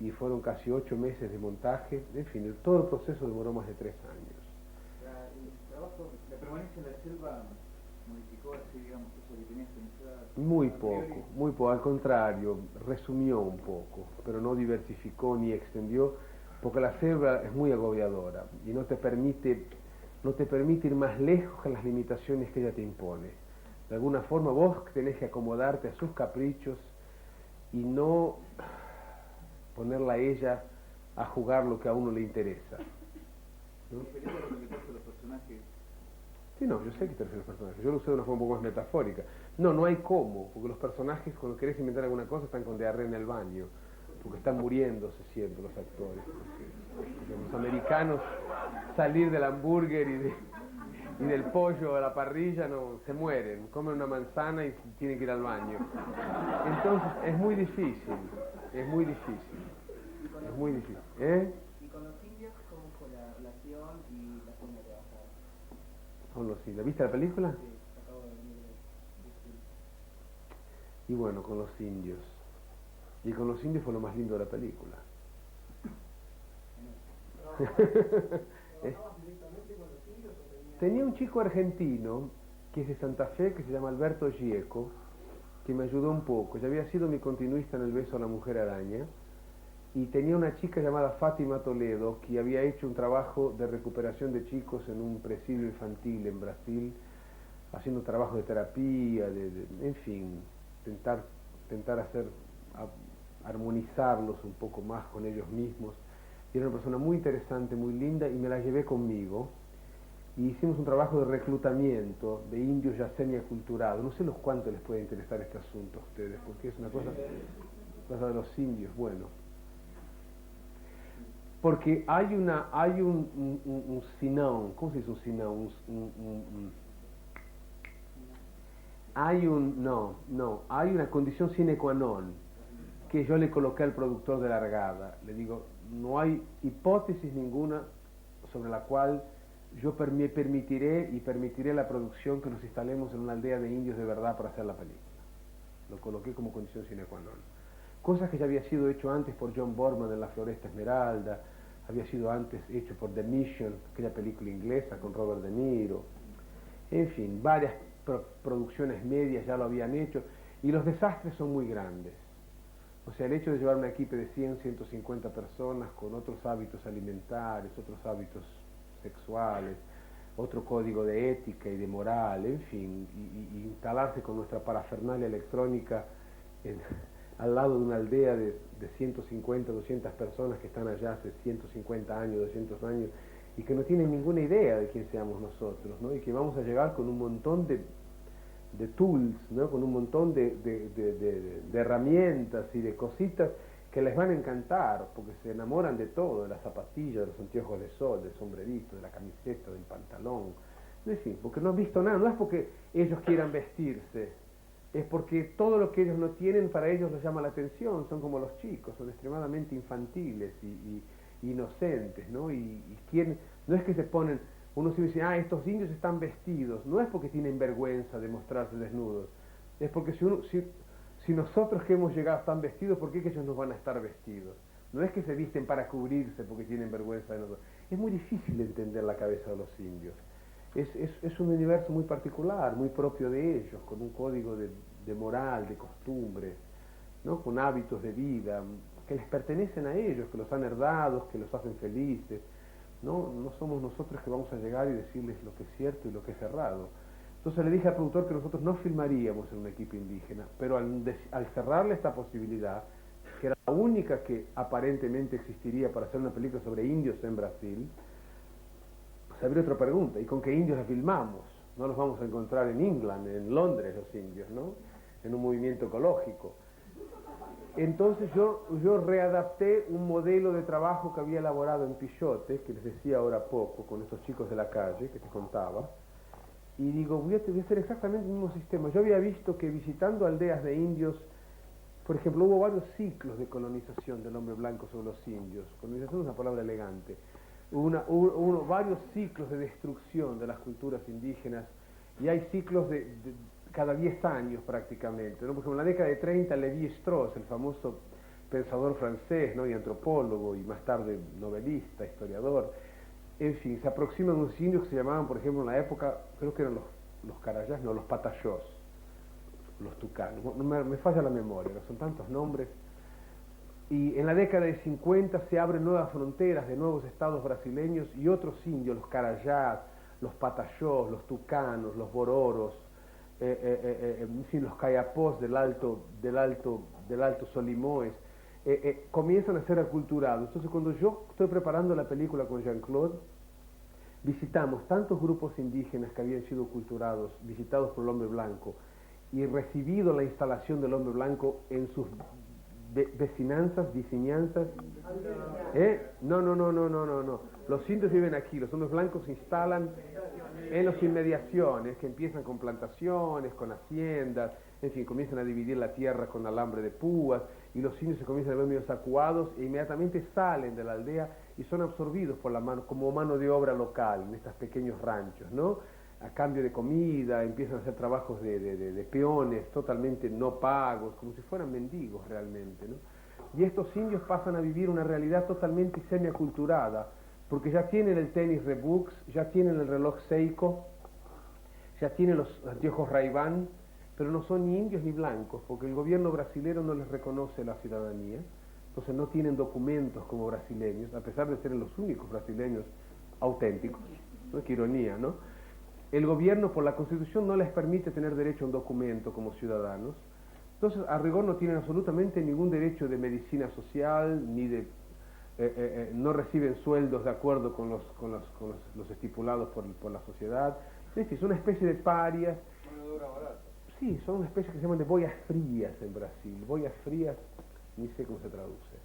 [SPEAKER 1] y fueron casi 8 meses de montaje, en fin, todo el proceso demoró más de 3 años.
[SPEAKER 2] El trabajo, la permanencia en la selva modificó así, digamos, eso que tenías pensado.
[SPEAKER 1] Muy poco, al contrario, resumió un poco, pero no diversificó ni extendió, porque la selva es muy agobiadora y no te permite ir más lejos que las limitaciones que ella te impone. De alguna forma vos tenés que acomodarte a sus caprichos y no ponerla a ella a jugar lo que a uno le interesa, ¿no? Sí, no, yo sé que te refieres a los personajes, yo lo usé de una forma un poco más metafórica. No hay cómo, porque los personajes cuando querés inventar alguna cosa están con diarrea en el baño, porque están muriéndose siempre los actores. Porque los americanos salir del hamburguer y del pollo a la parrilla no se mueren, comen una manzana y tienen que ir al baño. Entonces es muy difícil. ¿Eh?
[SPEAKER 3] ¿Y con los indios cómo fue la relación y la forma de trabajar?
[SPEAKER 1] Con los indios. ¿Viste la película?
[SPEAKER 3] Sí, acabo de venir de
[SPEAKER 1] Y bueno, con los indios. Y con los indios fue lo más lindo de la película. Tenía un chico argentino que es de Santa Fe, que se llama Alberto Gieco, que me ayudó un poco. Ya había sido mi continuista en El beso a la mujer araña, y tenía una chica llamada Fátima Toledo, que había hecho un trabajo de recuperación de chicos en un presidio infantil en Brasil, haciendo trabajo de terapia, en fin, tentar armonizarlos un poco más con ellos mismos. Y era una persona muy interesante, muy linda, y me la llevé conmigo. Y hicimos un trabajo de reclutamiento de indios ya semiaculturados. No sé los cuántos les puede interesar este asunto a ustedes, porque es una cosa de los indios, bueno. Porque hay un sinão, ¿cómo se dice un sinão? Hay una condición sine qua non que yo le coloqué al productor de largada. Le digo, no hay hipótesis ninguna sobre la cual yo permitiré la producción que nos instalemos en una aldea de indios de verdad para hacer la película. Lo coloqué como condición sine qua non. Cosas que ya había sido hecho antes por John Boorman en La Floresta Esmeralda, había sido antes hecho por The Mission, aquella película inglesa con Robert De Niro. En fin, varias producciones medias ya lo habían hecho, y los desastres son muy grandes. O sea, el hecho de llevar una equipe de 100, 150 personas con otros hábitos alimentarios, otros hábitos sexuales, otro código de ética y de moral, en fin, y instalarse con nuestra parafernalia electrónica al lado de una aldea de 150, 200 personas que están allá hace 150 años, 200 años, y que no tienen ninguna idea de quién seamos nosotros, ¿no? Y que vamos a llegar con un montón de tools, ¿no? Con un montón de herramientas y de cositas que les van a encantar, porque se enamoran de todo, de las zapatillas, de los anteojos de sol, del sombrerito, de la camiseta, del pantalón, en fin, porque no han visto nada, no es porque ellos quieran vestirse, es porque todo lo que ellos no tienen para ellos les llama la atención, son como los chicos, son extremadamente infantiles y inocentes, ¿no? Y quieren, no es que se ponen, uno se dice, estos indios están vestidos, no es porque tienen vergüenza de mostrarse desnudos, es porque si nosotros que hemos llegado están vestidos, ¿por qué que ellos no van a estar vestidos? No es que se visten para cubrirse porque tienen vergüenza de nosotros. Es muy difícil entender la cabeza de los indios. Es un universo muy particular, muy propio de ellos, con un código de moral, de costumbres, ¿no? Con hábitos de vida que les pertenecen a ellos, que los han herdado, que los hacen felices. No somos nosotros que vamos a llegar y decirles lo que es cierto y lo que es errado. Entonces le dije al productor que nosotros no filmaríamos en un equipo indígena, pero al cerrarle esta posibilidad, que era la única que aparentemente existiría para hacer una película sobre indios en Brasil, se abrió otra pregunta: ¿y con qué indios la filmamos? No los vamos a encontrar en England, en Londres los indios, ¿no? En un movimiento ecológico. Entonces yo readapté un modelo de trabajo que había elaborado en Pichote, que les decía ahora poco, con estos chicos de la calle, que te contaba, y digo, voy a hacer exactamente el mismo sistema. Yo había visto que visitando aldeas de indios, por ejemplo, hubo varios ciclos de colonización del hombre blanco sobre los indios. Colonización es una palabra elegante. Hubo varios ciclos de destrucción de las culturas indígenas, y hay ciclos de cada 10 años prácticamente, ¿no? Por ejemplo, en la década de 30, Lévi-Strauss, el famoso pensador francés, ¿no? Y antropólogo, y más tarde novelista, historiador, en fin, se aproximan unos indios que se llamaban, por ejemplo, en la época, creo que eran los carayás, no, los patayós, los tucanos, me falla la memoria, son tantos nombres. Y en la década de 50 se abren nuevas fronteras de nuevos estados brasileños, y otros indios, los carayás, los patayós, los tucanos, los bororos, en fin, los cayapós del alto Solimões, comienzan a ser aculturados. Entonces, cuando yo estoy preparando la película con Jean-Claude, visitamos tantos grupos indígenas que habían sido culturados, visitados por el hombre blanco, y recibido la instalación del hombre blanco en sus vicinanzas. No. Los indios viven aquí, los hombres blancos se instalan en las inmediaciones, que empiezan con plantaciones, con haciendas, en fin, comienzan a dividir la tierra con alambre de púas, y los indios se comienzan a ver medio acuados, e inmediatamente salen de la aldea y son absorbidos por como mano de obra local en estos pequeños ranchos, ¿no? A cambio de comida, empiezan a hacer trabajos de peones totalmente no pagos, como si fueran mendigos realmente, ¿no? Y estos indios pasan a vivir una realidad totalmente semiaculturada, porque ya tienen el tenis Reebok, ya tienen el reloj Seiko, ya tienen los anteojos Ray-Ban, pero no son ni indios ni blancos, porque el gobierno brasilero no les reconoce la ciudadanía, entonces no tienen documentos como brasileños, a pesar de ser los únicos brasileños auténticos, ¿no? Qué ironía, ¿no? El gobierno, por la Constitución, no les permite tener derecho a un documento como ciudadanos. Entonces, a rigor no tienen absolutamente ningún derecho de medicina social, ni no reciben sueldos de acuerdo con los estipulados por la sociedad. Es decir, son una especie de parias.
[SPEAKER 2] Mano de obra barata.
[SPEAKER 1] Sí, son una especie que se llaman de boyas frías en Brasil. Boyas frías, ni sé cómo se traduce.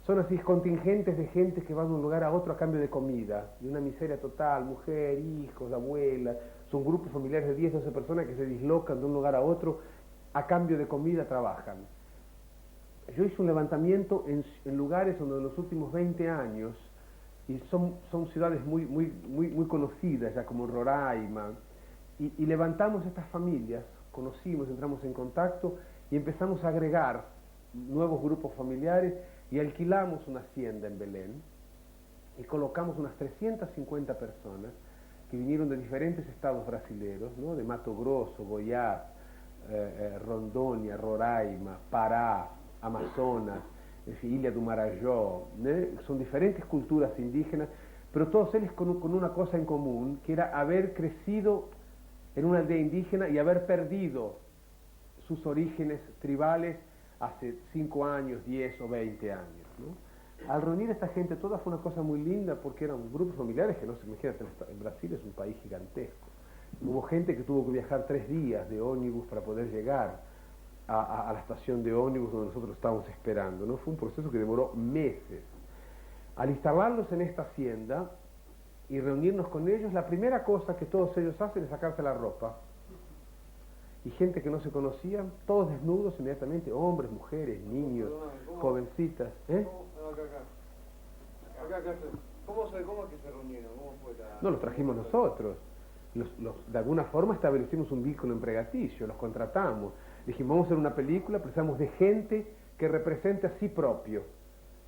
[SPEAKER 1] Son así contingentes de gente que van de un lugar a otro a cambio de comida, de una miseria total, mujer, hijos, abuelas. Son grupos familiares de 10, 12 personas que se dislocan de un lugar a otro a cambio de comida, trabajan. Yo hice un levantamiento en lugares donde en los últimos 20 años, y son ciudades muy conocidas ya, como Roraima, y levantamos estas familias, conocimos, entramos en contacto y empezamos a agregar nuevos grupos familiares, y alquilamos una hacienda en Belén y colocamos unas 350 personas que vinieron de diferentes estados brasileños, ¿no? De Mato Grosso, Goiás, Rondônia, Roraima, Pará, Amazonas, Ilha do Marajó, ¿no? Son diferentes culturas indígenas, pero todos ellos con una cosa en común, que era haber crecido en una aldea indígena y haber perdido sus orígenes tribales hace 5 años, 10 o 20 años, ¿no? Al reunir a esta gente toda fue una cosa muy linda porque eran grupos familiares que no se imaginan, en Brasil es un país gigantesco. Hubo gente que tuvo que viajar 3 días de ómnibus para poder llegar a la estación de ómnibus donde nosotros estábamos esperando, ¿no? Fue un proceso que demoró meses. Al instalarlos en esta hacienda y reunirnos con ellos, la primera cosa que todos ellos hacen es sacarse la ropa. Y gente que no se conocían, todos desnudos inmediatamente, hombres, mujeres, niños, jovencitas.
[SPEAKER 2] ¿Cómo es que se reunieron? ¿Cómo fue
[SPEAKER 1] No, los trajimos nosotros. De alguna forma establecimos un vínculo empregaticio, los contratamos. Dijimos, vamos a hacer una película, precisamos de gente que represente a sí propio.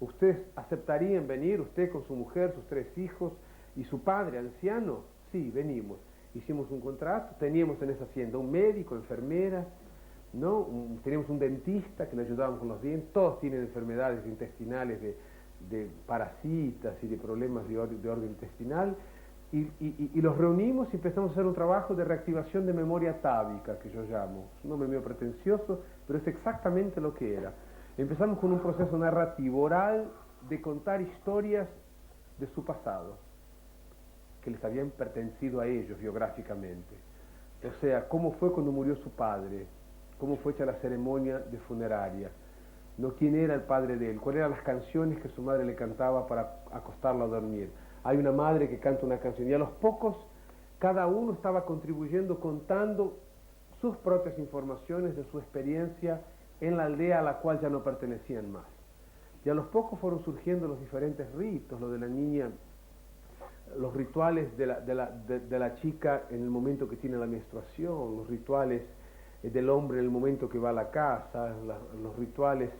[SPEAKER 1] ¿Ustedes aceptarían venir, usted con su mujer, sus 3 hijos y su padre anciano? Sí, venimos. Hicimos un contrato, teníamos en esa hacienda un médico, enfermera, ¿no? Teníamos un dentista que le ayudaban con los dientes. Todos tienen enfermedades intestinales de parasitas y de problemas de orden intestinal. Y los reunimos y empezamos a hacer un trabajo de reactivación de memoria atávica, que yo llamo. Es un nombre medio pretencioso, pero es exactamente lo que era. Empezamos con un proceso narrativo oral de contar historias de su pasado, que les habían pertenecido a ellos biográficamente. O sea, cómo fue cuando murió su padre, cómo fue hecha la ceremonia de funeraria, no quién era el padre de él, cuáles eran las canciones que su madre le cantaba para acostarlo a dormir. Hay una madre que canta una canción y a los pocos cada uno estaba contribuyendo, contando sus propias informaciones de su experiencia en la aldea a la cual ya no pertenecían más. Y a los pocos fueron surgiendo los diferentes ritos, lo de la niña, los rituales de la chica en el momento que tiene la menstruación, los rituales del hombre en el momento que va a la casa, los rituales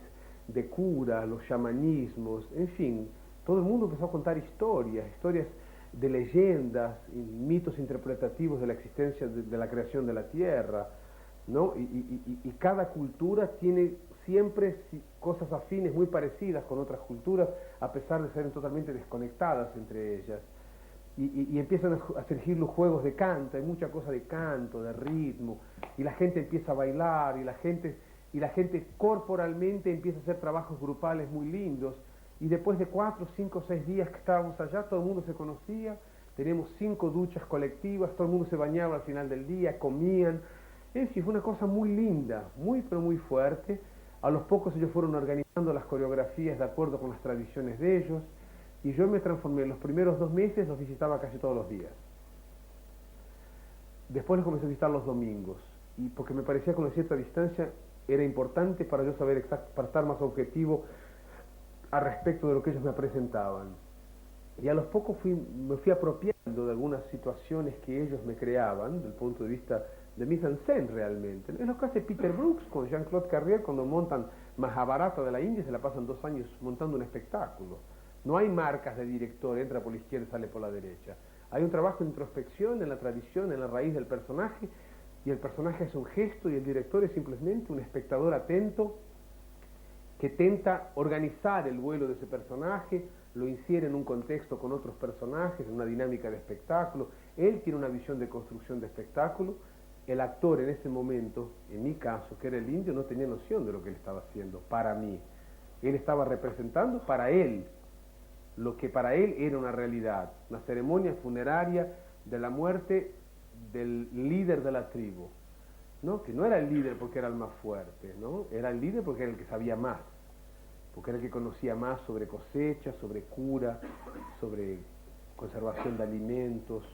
[SPEAKER 1] de cura, los chamanismos, en fin, todo el mundo empezó a contar historias de leyendas, mitos interpretativos de la existencia de la creación de la tierra, ¿no? Y cada cultura tiene siempre cosas afines muy parecidas con otras culturas, a pesar de ser totalmente desconectadas entre ellas. Y empiezan a surgir los juegos de canto, hay mucha cosa de canto, de ritmo, y la gente empieza a bailar, y la gente corporalmente empieza a hacer trabajos grupales muy lindos, y después de 4, 5, 6 días que estábamos allá, todo el mundo se conocía, teníamos 5 duchas colectivas, todo el mundo se bañaba al final del día, comían, en fin, fue una cosa muy linda, muy pero muy fuerte. A los pocos ellos fueron organizando las coreografías de acuerdo con las tradiciones de ellos, y yo me transformé. En los primeros 2 meses los visitaba casi todos los días. Después los comencé a visitar los domingos, y porque me parecía que con cierta distancia era importante para yo saber para estar más objetivo al respecto de lo que ellos me presentaban. Y a los pocos me fui apropiando de algunas situaciones que ellos me creaban, desde el punto de vista de mise-en-scène realmente. Es lo que hace Peter Brooks con Jean-Claude Carrière cuando montan Mahabharata de la India, se la pasan 2 años montando un espectáculo. No hay marcas de director, entra por la izquierda y sale por la derecha. Hay un trabajo de introspección en la tradición, en la raíz del personaje, y el personaje es un gesto y el director es simplemente un espectador atento que tenta organizar el vuelo de ese personaje, lo infiere en un contexto con otros personajes, en una dinámica de espectáculo. Él tiene una visión de construcción de espectáculo. El actor en ese momento, en mi caso, que era el indio, no tenía noción de lo que él estaba haciendo para mí. Él estaba representando para él lo que para él era una realidad, una ceremonia funeraria de la muerte del líder de la tribu, ¿no? Que no era el líder porque era el más fuerte, ¿no? Era el líder porque era el que sabía más, porque era el que conocía más sobre cosecha, sobre cura, sobre conservación de alimentos,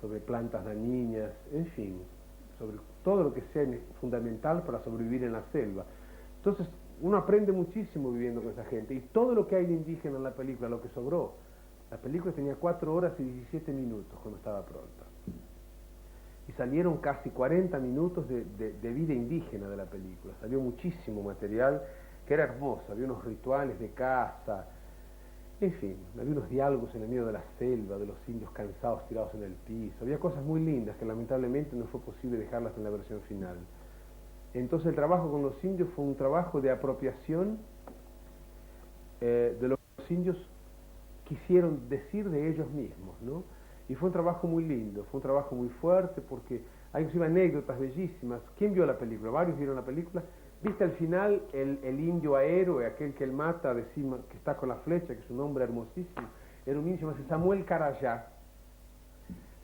[SPEAKER 1] sobre plantas dañinas, en fin, sobre todo lo que sea fundamental para sobrevivir en la selva. Entonces, uno aprende muchísimo viviendo con esa gente, y todo lo que hay de indígena en la película, lo que sobró. La película tenía 4 horas y 17 minutos cuando estaba pronta. Y salieron casi 40 minutos de vida indígena de la película. Salió muchísimo material que era hermoso. Había unos rituales de caza, en fin, había unos diálogos en el medio de la selva, de los indios cansados tirados en el piso. Había cosas muy lindas que lamentablemente no fue posible dejarlas en la versión final. Entonces el trabajo con los indios fue un trabajo de apropiación de lo que los indios quisieron decir de ellos mismos, ¿no? Y fue un trabajo muy lindo, fue un trabajo muy fuerte porque hay inclusive anécdotas bellísimas. ¿Quién vio la película? Varios vieron la película. ¿Viste al final el indio héroe, aquel que él mata, decimos, que está con la flecha, que es un hombre hermosísimo? Era un indio, se llama Samuel Carayá.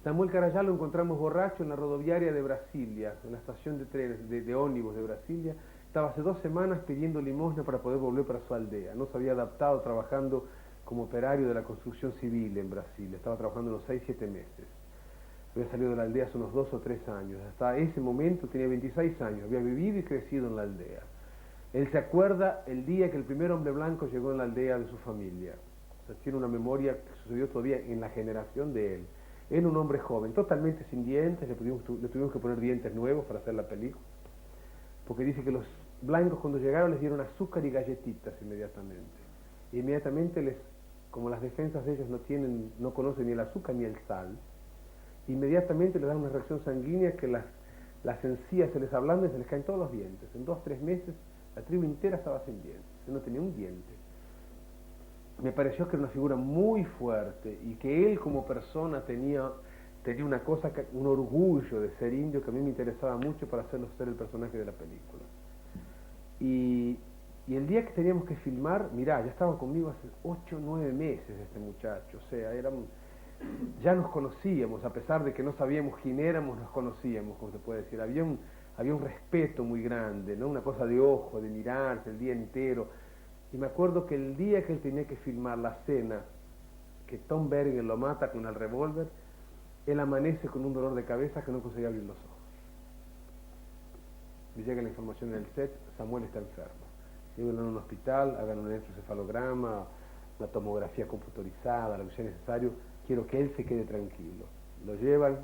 [SPEAKER 1] Samuel Carayá lo encontramos borracho en la rodoviaria de Brasilia, en la estación de trenes, de ómnibus de Brasilia. Estaba hace 2 semanas pidiendo limosna para poder volver para su aldea. No se había adaptado trabajando como operario de la construcción civil en Brasil. Estaba trabajando unos 6-7 meses. Había salido de la aldea hace unos 2 o 3 años. Hasta ese momento tenía 26 años. Había vivido y crecido en la aldea. Él se acuerda el día que el primer hombre blanco llegó en la aldea de su familia. O sea, tiene una memoria que sucedió todavía en la generación de él. Era un hombre joven, totalmente sin dientes. Le tuvimos que poner dientes nuevos para hacer la película. Porque dice que los blancos cuando llegaron les dieron azúcar y galletitas inmediatamente. Y inmediatamente como las defensas de ellos no conocen ni el azúcar ni el sal, inmediatamente les dan una reacción sanguínea que las encías se les ablandan y se les caen todos los dientes. En 2-3 meses la tribu entera estaba sin dientes, no tenía un diente. Me pareció que era una figura muy fuerte y que él como persona tenía una cosa, un orgullo de ser indio que a mí me interesaba mucho para hacerlo ser el personaje de la película. Y el día que teníamos que filmar, mirá, ya estaba conmigo hace 8 o 9 meses este muchacho, o sea, ya nos conocíamos, a pesar de que no sabíamos quién éramos, nos conocíamos, como se puede decir. Había un respeto muy grande, ¿no? Una cosa de ojo, de mirarse el día entero. Y me acuerdo que el día que él tenía que filmar la escena, que Tom Bergen lo mata con el revólver, él amanece con un dolor de cabeza que no conseguía abrir los ojos. Me llega la información en el set, Samuel está enfermo. Llévenlo a un hospital, hagan un electroencefalograma, una tomografía computarizada, lo que sea necesario. Quiero que él se quede tranquilo. Lo llevan.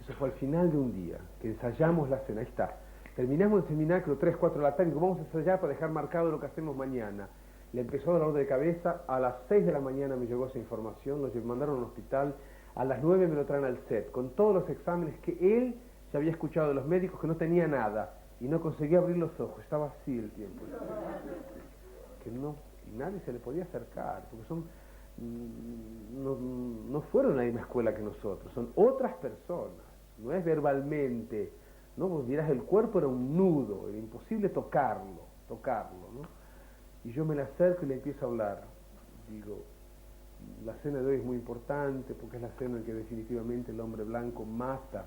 [SPEAKER 1] Eso fue al final de un día, que ensayamos la escena. Ahí está. Terminamos el simulacro 3-4 de la tarde, y vamos a ensayar para dejar marcado lo que hacemos mañana. Le empezó dolor de cabeza, a las 6 de la mañana me llegó esa información, lo mandaron a un hospital, a las 9 me lo traen al set, con todos los exámenes que él se había escuchado de los médicos que no tenía nada, y no conseguía abrir los ojos, estaba así el tiempo. Y nadie se le podía acercar, porque no fueron a la misma escuela que nosotros, son otras personas, no es verbalmente, ¿no? Vos dirás, el cuerpo era un nudo, era imposible tocarlo, ¿no? Y yo me le acerco y le empiezo a hablar. Digo, la escena de hoy es muy importante porque es la escena en que definitivamente el hombre blanco mata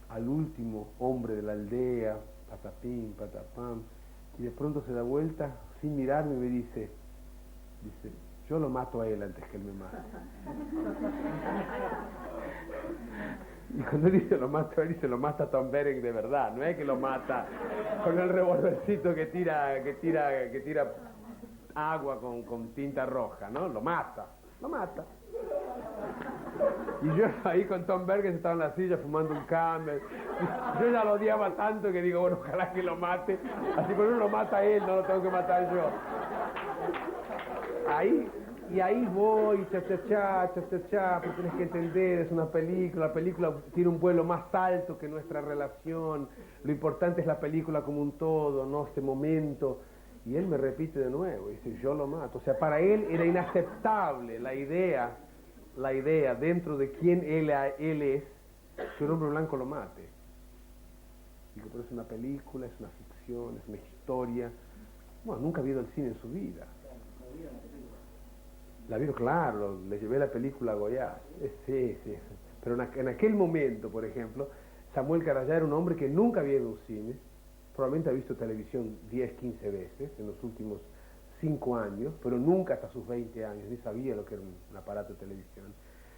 [SPEAKER 1] al último hombre de la aldea, patapín, patapam, y de pronto se da vuelta, sin mirarme, y me dice, yo lo mato a él antes que él me mate. Y cuando dice lo mato a él, dice lo mata a Tom Bergen de verdad, no es que lo mata con el revolvercito que tira agua con tinta roja, ¿no? Lo mata. Y yo ahí con Tom Bergen estaba en la silla fumando un Camel. Yo ya lo odiaba tanto que digo, bueno, ojalá que lo mate. Así que uno lo mata a él, no lo tengo que matar yo. Ahí voy, cha, porque tienes que entender, es una película, la película tiene un vuelo más alto que nuestra relación, lo importante es la película como un todo, no este momento. Y él me repite de nuevo, dice, yo lo mato. O sea, para él era inaceptable la idea dentro de quién él es, que un hombre blanco lo mate. Digo, pero es una película, es una ficción, es una historia. Bueno, nunca ha visto el cine en su vida. La vieron, claro, le llevé la película a Goiás. Sí. Pero en aquel momento, por ejemplo, Samuel Carayá era un hombre que nunca había ido a un cine, probablemente ha visto televisión 10, 15 veces en los últimos 5 años, pero nunca hasta sus 20 años, ni sabía lo que era un aparato de televisión.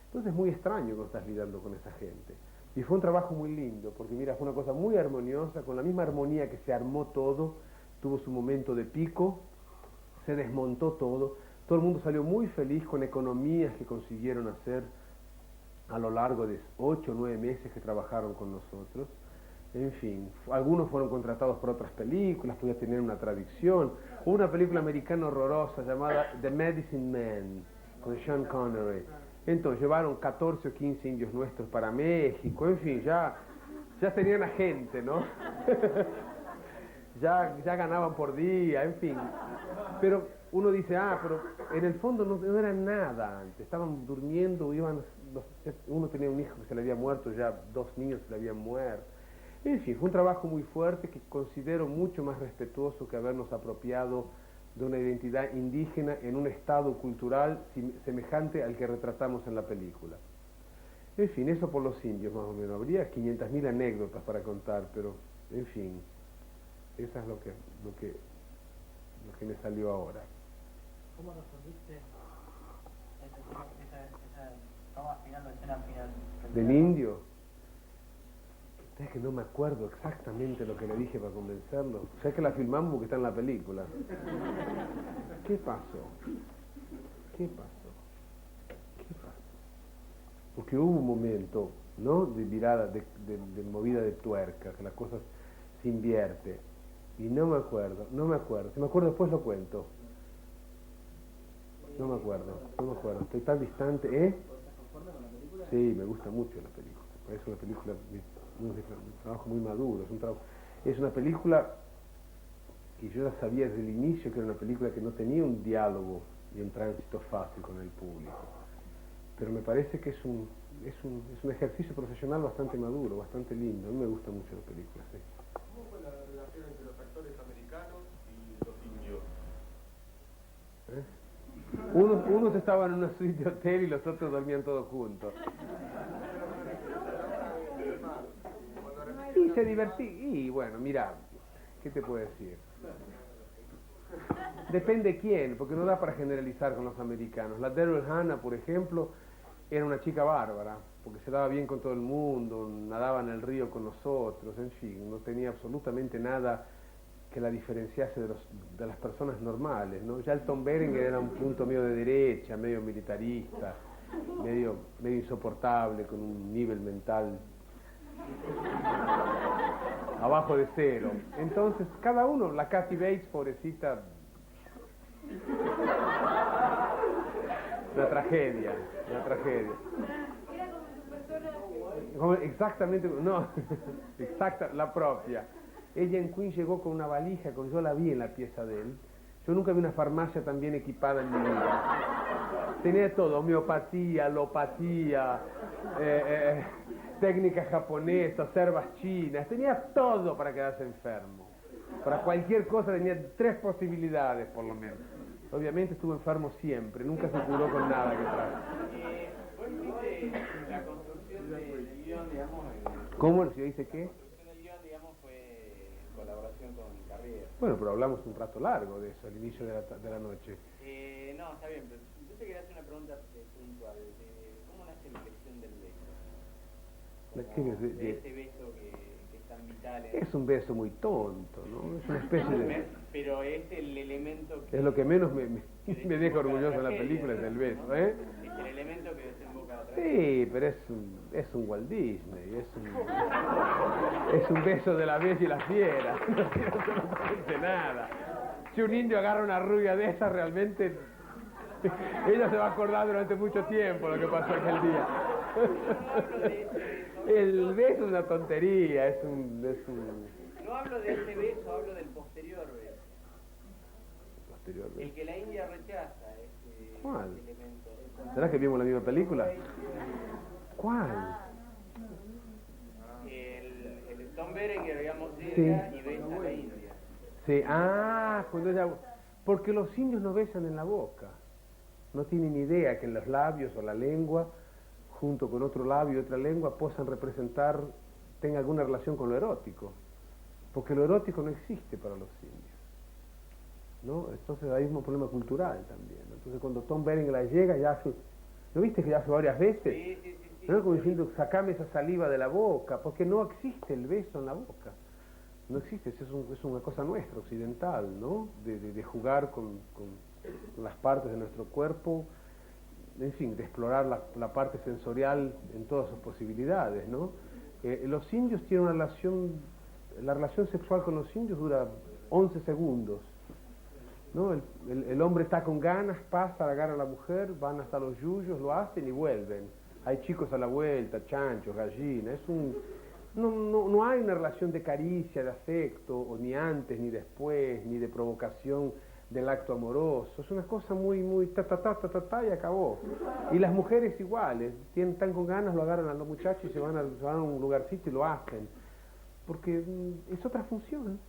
[SPEAKER 1] Entonces es muy extraño cuando estás lidiando con esa gente. Y fue un trabajo muy lindo, porque mira, fue una cosa muy armoniosa, con la misma armonía que se armó todo, tuvo su momento de pico, se desmontó todo el mundo salió muy feliz con economías que consiguieron hacer a lo largo de 8 o 9 meses que trabajaron con nosotros. En fin, algunos fueron contratados por otras películas, podía tener una traducción. Hubo una película americana horrorosa llamada The Medicine Man, con Sean Connery. Entonces llevaron 14 o 15 indios nuestros para México, en fin, ya tenían a gente, ¿no? ya ganaban por día, en fin. Pero uno dice, pero en el fondo no era nada antes, estaban durmiendo, uno tenía un hijo que se le había muerto, ya 2 niños se le habían muerto. En fin, fue un trabajo muy fuerte que considero mucho más respetuoso que habernos apropiado de una identidad indígena en un estado cultural semejante al que retratamos en la película. En fin, eso por los indios más o menos. Habría 500.000 anécdotas para contar, pero en fin, eso es lo que me salió ahora.
[SPEAKER 4] ¿Cómo resolviste esa toma final o escena final?
[SPEAKER 1] ¿Del indio? Es que no me acuerdo exactamente lo que le dije para convencerlo. Sé que la filmamos porque está en la película. ¿Qué pasó? Porque hubo un momento, ¿no?, de virada, de movida de tuerca, que la cosa se invierte. Y no me acuerdo. Si me acuerdo después lo cuento. No me acuerdo. Estoy tan distante, ¿eh?
[SPEAKER 3] ¿Estás conforme con la película?
[SPEAKER 1] Sí, me gusta mucho la película. Es una película, un trabajo muy maduro. Es una película que yo ya sabía desde el inicio que era una película que no tenía un diálogo y un tránsito fácil con el público. Pero me parece que es un ejercicio profesional bastante maduro, bastante lindo. A mí me gusta mucho la película, sí.
[SPEAKER 2] ¿Cómo fue la relación entre los actores americanos y los indios?
[SPEAKER 1] Unos estaban en una suite de hotel y los otros dormían todos juntos. Y se divertí. Y bueno, mira, ¿qué te puedo decir? Depende quién, porque no da para generalizar con los americanos. La Daryl Hannah, por ejemplo, era una chica bárbara, porque se daba bien con todo el mundo, nadaba en el río con nosotros, en fin, no tenía absolutamente nada que la diferenciase de las personas normales, ¿no? Ya el Tom Berenger era un punto medio de derecha, medio militarista, medio insoportable, con un nivel mental abajo de 0. Entonces, cada uno, la Kathy Bates, pobrecita, una tragedia.
[SPEAKER 5] Era como su persona.
[SPEAKER 1] Exactamente, no, exacta, la propia. Ella en Queen llegó con una valija, yo la vi en la pieza de él. Yo nunca vi una farmacia tan bien equipada en mi vida. Tenía todo, homeopatía, alopatía, técnicas japonesas, hierbas chinas, tenía todo para quedarse enfermo. Para cualquier cosa tenía 3 posibilidades, por lo menos. Obviamente estuvo enfermo siempre, nunca se curó con nada que trajo.
[SPEAKER 4] ¿Vos hiciste la construcción del guión, digamos?
[SPEAKER 1] ¿Cómo? ¿Se dice qué?
[SPEAKER 4] La construcción del guión, digamos, fue en colaboración con Carrier.
[SPEAKER 1] Bueno, pero hablamos un rato largo de eso, al inicio de la noche.
[SPEAKER 4] No, está bien, pero yo te quería hacer una pregunta puntual. ¿Cómo nace la elección del beso? De ese beso que es tan vital.
[SPEAKER 1] Es un beso muy tonto, ¿no? Es una especie de...
[SPEAKER 4] Pero es el elemento que...
[SPEAKER 1] Es lo que menos me deja orgulloso de la película, es el beso, ¿eh?
[SPEAKER 4] Es el elemento que desemboca otra vez.
[SPEAKER 1] Sí, pero es un Walt Disney, es un beso de la Bella y la Fiera, no tiene absolutamente nada. Si un indio agarra una rubia de esa, realmente ella se va a acordar durante mucho tiempo lo que pasó aquel día. El beso es una tontería,
[SPEAKER 4] No hablo de ese beso, hablo del posterior beso. El que la India rechaza,
[SPEAKER 1] ¿Cuál?
[SPEAKER 4] elemento.
[SPEAKER 1] ¿Será que vimos la misma película? ¿Cuál?
[SPEAKER 4] El Tom Berenger, digamos, llega y besa a la India.
[SPEAKER 1] Sí, cuando ella... Porque los indios no besan en la boca. No tienen idea que en los labios o la lengua, junto con otro labio y otra lengua, puedan tenga alguna relación con lo erótico. Porque lo erótico no existe para los indios, ¿no? Entonces hay un problema cultural también, ¿no? Entonces cuando Tom Berenger llega, ya hace... ¿No viste que ya hace varias veces?
[SPEAKER 4] Sí.
[SPEAKER 1] ¿No? Como diciendo, sacame esa saliva de la boca, porque no existe el beso en la boca. No existe, es una cosa nuestra, occidental, ¿no? De jugar con las partes de nuestro cuerpo, en fin, de explorar la parte sensorial en todas sus posibilidades, ¿no? Los indios tienen una relación, la relación sexual con los indios dura 11 segundos, ¿no? El hombre está con ganas, pasa, agarra a la mujer, van hasta los yuyos, lo hacen y vuelven. Hay chicos a la vuelta, chanchos, gallinas, no hay una relación de caricia, de afecto, o ni antes, ni después, ni de provocación del acto amoroso. Es una cosa muy, muy y acabó. Y las mujeres iguales, están con ganas, lo agarran a los muchachos y se van a un lugarcito y lo hacen. Porque es otra función.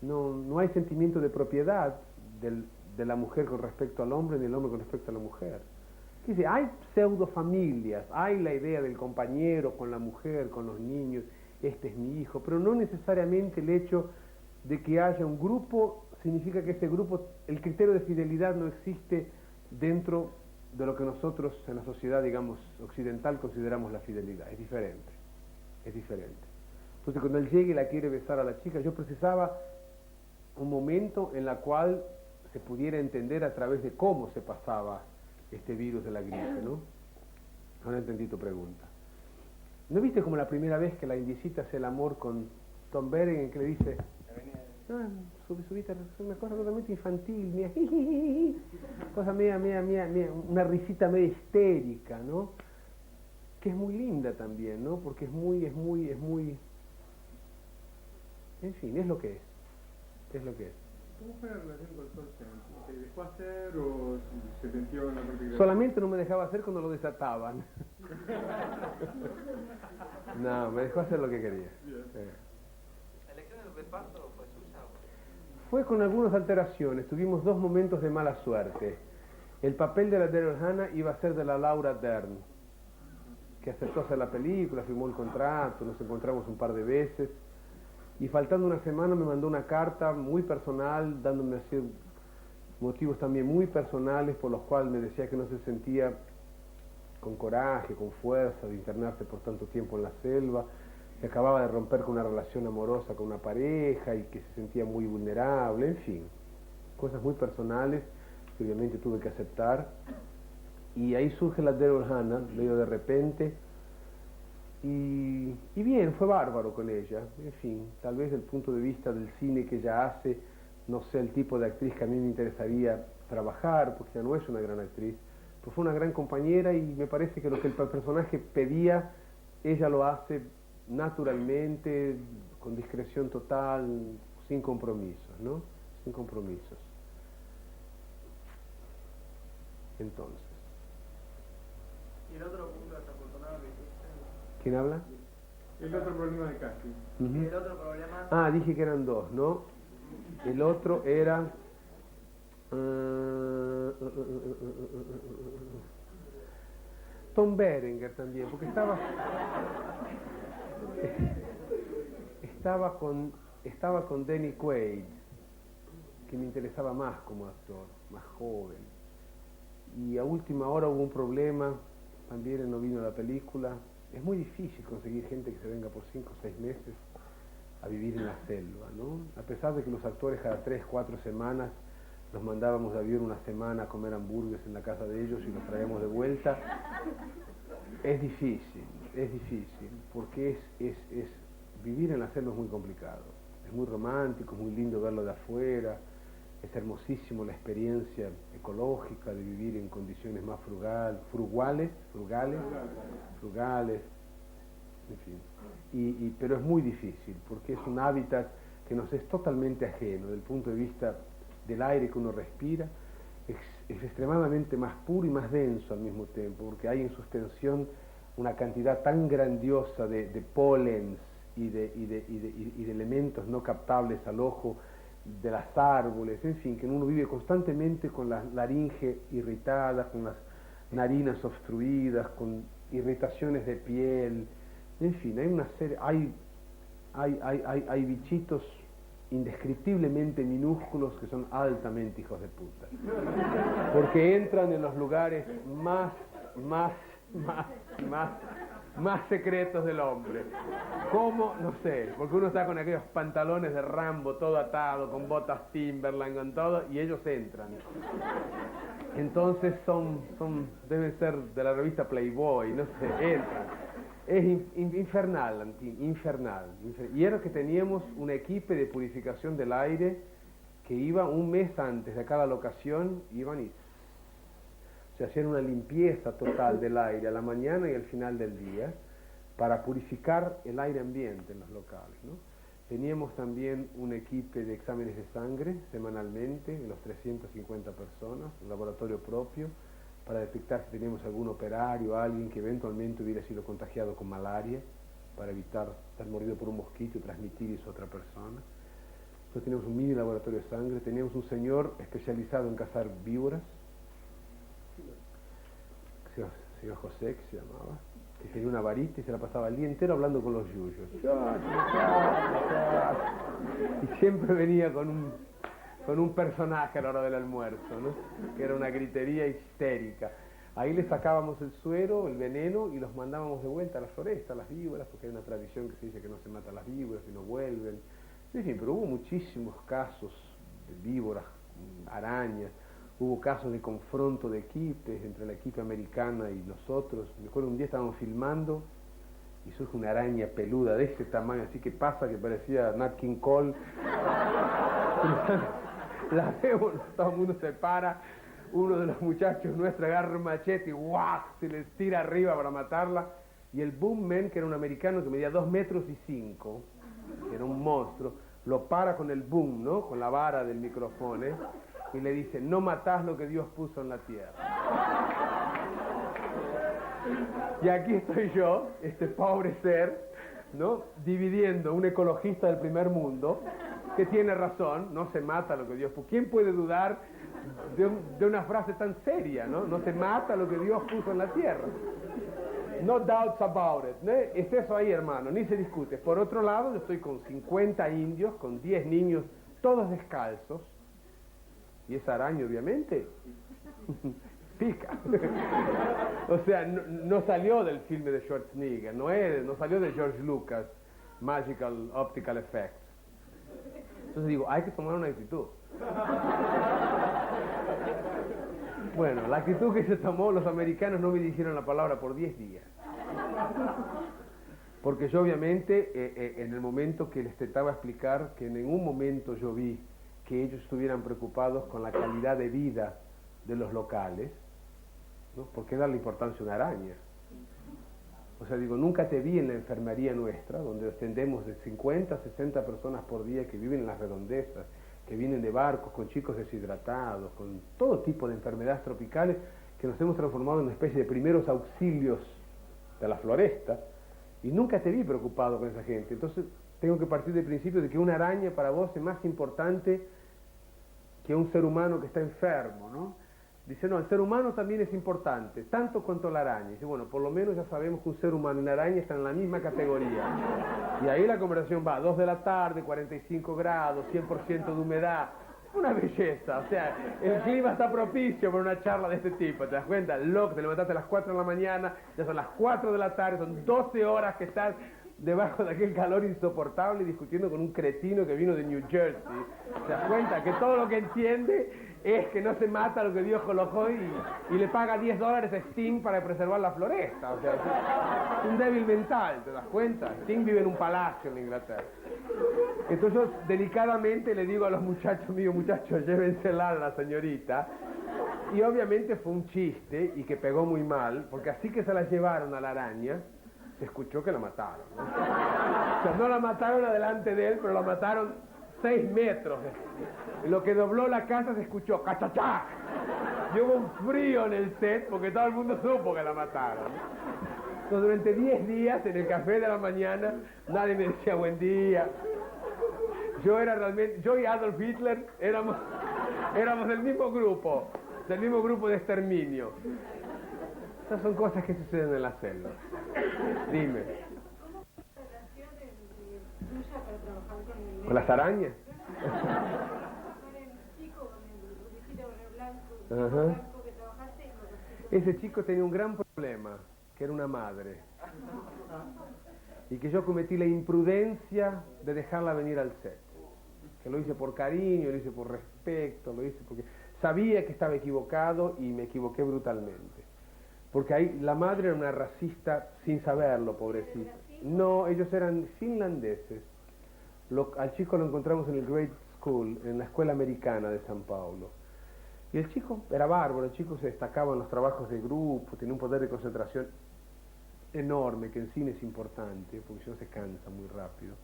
[SPEAKER 1] No hay sentimiento de propiedad de la mujer con respecto al hombre ni el hombre con respecto a la mujer. Dice, hay pseudofamilias, hay la idea del compañero con la mujer, con los niños, este es mi hijo, pero no necesariamente el hecho de que haya un grupo significa que ese grupo, el criterio de fidelidad no existe dentro de lo que nosotros en la sociedad, digamos, occidental consideramos la fidelidad. Es diferente. Entonces cuando él llega y la quiere besar a la chica, yo precisaba un momento en la cual se pudiera entender a través de cómo se pasaba este virus de la gripe, ¿no? Ahora entendí tu pregunta. ¿No viste como la primera vez que la indicita hace el amor con Tom Berenger, que le dice, subite, una cosa totalmente infantil, mía, cosa media, una risita media histérica, ¿no? Que es muy linda también, ¿no? Porque es muy, en fin, es lo que es.
[SPEAKER 2] ¿Cómo fue la relación con Solzhenitsyn? ¿Se dejó hacer o se metió en la práctica?
[SPEAKER 1] Solamente no me dejaba hacer cuando lo desataban. No, me dejó hacer lo que quería. Sí.
[SPEAKER 4] ¿La elección del reparto fue suya?
[SPEAKER 1] Fue con algunas alteraciones. Tuvimos 2 momentos de mala suerte. El papel de la Daryl Hannah iba a ser de la Laura Dern, que aceptó hacer la película, firmó el contrato, nos encontramos un par de veces. Y faltando una semana me mandó una carta muy personal, dándome así motivos también muy personales por los cuales me decía que no se sentía con coraje, con fuerza de internarse por tanto tiempo en la selva, que acababa de romper con una relación amorosa con una pareja y que se sentía muy vulnerable, en fin, cosas muy personales que obviamente tuve que aceptar. Y ahí surge la Daryl Hannah, medio de repente. Y bien, fue bárbaro con ella, en fin, tal vez desde el punto de vista del cine que ella hace, no sé el tipo de actriz que a mí me interesaría trabajar, porque ella no es una gran actriz, pero fue una gran compañera y me parece que lo que el personaje pedía, ella lo hace naturalmente, con discreción total, sin compromisos, ¿no? Sin compromisos. Entonces.
[SPEAKER 2] ¿Y el otro punto desafortunado que hiciste?
[SPEAKER 1] ¿Quién habla?
[SPEAKER 2] El otro problema de casting.
[SPEAKER 3] Y el otro problema...
[SPEAKER 1] Ah, dije que eran 2, ¿no? El otro era... Tom Berenger también, porque estaba con Danny Quaid, que me interesaba más como actor, más joven. Y a última hora hubo un problema, también él no vino a la película. Es muy difícil conseguir gente que se venga por 5 o 6 meses a vivir en la selva, ¿no? A pesar de que los actores cada 3 o 4 semanas los mandábamos a vivir una semana a comer hamburguesas en la casa de ellos y los traíamos de vuelta, es difícil, porque vivir en la selva es muy complicado, es muy romántico, es muy lindo verlo de afuera, es hermosísimo la experiencia ecológica de vivir en condiciones más frugales, en fin. Pero es muy difícil, porque es un hábitat que nos es totalmente ajeno, desde el punto de vista del aire que uno respira, es extremadamente más puro y más denso al mismo tiempo, porque hay en suspensión una cantidad tan grandiosa de pólenes y de elementos no captables al ojo, de las árboles, en fin, que uno vive constantemente con la laringe irritada, con las narinas obstruidas, con irritaciones de piel, en fin, hay una serie, hay bichitos indescriptiblemente minúsculos que son altamente hijos de puta, porque entran en los lugares más secretos del hombre. ¿Cómo? No sé, porque uno está con aquellos pantalones de Rambo todo atado, con botas Timberland, con todo, y ellos entran. Entonces deben ser de la revista Playboy, no sé, entran. Es infernal. Y era que teníamos un equipo de purificación del aire que iba un mes antes de cada locación, iban y se hacían una limpieza total del aire a la mañana y al final del día para purificar el aire ambiente en los locales, ¿no? Teníamos también un equipo de exámenes de sangre semanalmente, los 350 personas, un laboratorio propio, para detectar si teníamos algún operario, alguien que eventualmente hubiera sido contagiado con malaria, para evitar ser mordido por un mosquito y transmitir eso a otra persona. Entonces teníamos un mini laboratorio de sangre, teníamos un señor especializado en cazar víboras, señor José, que se llamaba, que tenía una varita y se la pasaba el día entero hablando con los yuyos. Y siempre venía con un personaje a la hora del almuerzo, ¿no? Que era una gritería histérica. Ahí le sacábamos el suero, el veneno, y los mandábamos de vuelta a la floresta, a las víboras, porque hay una tradición que se dice que no se matan las víboras y no vuelven. En fin, pero hubo muchísimos casos de víboras, arañas. Hubo casos de confronto de equipos entre la equipa americana y nosotros. Me acuerdo un día estábamos filmando y surge una araña peluda de ese tamaño, así que pasa que parecía Nat King Cole. La vemos, todo el mundo se para, uno de los muchachos nuestro agarra un machete y ¡guau! Se les tira arriba para matarla. Y el boomman, que era un americano que medía 2,5 metros, que era un monstruo, lo para con el boom, ¿no? Con la vara del micrófono, y le dice: no matás lo que Dios puso en la tierra. Y aquí estoy yo, este pobre ser, ¿no? Dividiendo un ecologista del primer mundo, que tiene razón, no se mata lo que Dios puso. ¿Quién puede dudar de una frase tan seria, ¿no? No se mata lo que Dios puso en la tierra. No doubts about it, ¿no? Es eso ahí, hermano, ni se discute. Por otro lado, yo estoy con 50 indios, con 10 niños, todos descalzos, y esa araña, obviamente, pica. O sea, no salió del filme de Schwarzenegger, no salió de George Lucas, Magical Optical Effects. Entonces digo, hay que tomar una actitud. Bueno, la actitud que se tomó, los americanos no me dijeron la palabra por 10 días. Porque yo obviamente, en el momento que les trataba de explicar que en ningún momento yo vi que ellos estuvieran preocupados con la calidad de vida de los locales, ¿no? ¿Por qué darle importancia a una araña? O sea, digo, nunca te vi en la enfermería nuestra, donde atendemos de 50 a 60 personas por día que viven en las redondezas, que vienen de barcos, con chicos deshidratados, con todo tipo de enfermedades tropicales, que nos hemos transformado en una especie de primeros auxilios de la floresta, y nunca te vi preocupado con esa gente. Entonces tengo que partir del principio de que una araña para vos es más importante que un ser humano que está enfermo, ¿no? Dice, no, el ser humano también es importante, tanto cuanto la araña. Dice, bueno, por lo menos ya sabemos que un ser humano y una araña están en la misma categoría. Y ahí la conversación va, 2 de la tarde, 45 grados, 100% de humedad. Una belleza, o sea, el clima está propicio para una charla de este tipo, ¿te das cuenta? Loco, te levantaste a las 4 de la mañana, ya son las 4 de la tarde, son 12 horas que estás debajo de aquel calor insoportable discutiendo con un cretino que vino de New Jersey. ¿Te das cuenta? Que todo lo que entiende es que no se mata lo que Dios colocó y le paga $10 a Sting para preservar la floresta. O sea, es un débil mental, ¿te das cuenta? Sting vive en un palacio en Inglaterra. Entonces yo delicadamente le digo a los muchachos míos, muchachos, llévensela a la señorita. Y obviamente fue un chiste y que pegó muy mal, porque así que se la llevaron a la araña, se escuchó que la mataron, ¿no? O sea, no la mataron adelante de él, pero la mataron 6 metros. Lo que dobló la casa se escuchó ¡cachachá! Y hubo un frío en el set porque todo el mundo supo que la mataron. Entonces durante 10 días en el café de la mañana nadie me decía buen día. Yo y Adolf Hitler éramos del mismo grupo de exterminio. Estas son cosas que suceden en la celda. Dime.
[SPEAKER 6] ¿Cómo fue la relación tuya para trabajar con el
[SPEAKER 1] ¿Con las arañas?
[SPEAKER 6] con el chico, con el rubicito, con el blanco que trabajaste y con los chicos?
[SPEAKER 1] Ese chico tenía un gran problema, que era una madre. Y que yo cometí la imprudencia de dejarla venir al set. Que lo hice por cariño, lo hice por respeto, lo hice porque sabía que estaba equivocado y me equivoqué brutalmente. Porque ahí la madre era una racista sin saberlo, pobrecita. No, ellos eran finlandeses. Al chico lo encontramos en el Grade School, en la escuela americana de San Paulo. Y el chico era bárbaro, el chico se destacaba en los trabajos de grupo, tenía un poder de concentración enorme, que en cine es importante, porque si no se cansa muy rápido.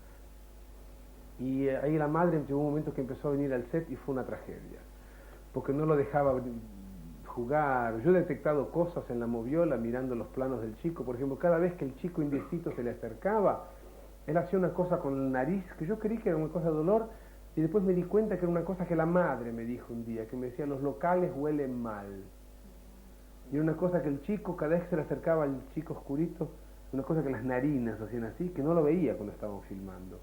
[SPEAKER 1] Y ahí la madre llegó un momento que empezó a venir al set y fue una tragedia, porque no lo dejaba jugar. Yo he detectado cosas en la moviola mirando los planos del chico. Por ejemplo, cada vez que el chico indiecito se le acercaba, él hacía una cosa con la nariz que yo creí que era una cosa de dolor, y después me di cuenta que era una cosa que la madre me dijo un día, que me decía: los locales huelen mal. Y era una cosa que el chico, cada vez que se le acercaba al chico oscurito, una cosa que las narinas hacían así, que no lo veía cuando estábamos filmando.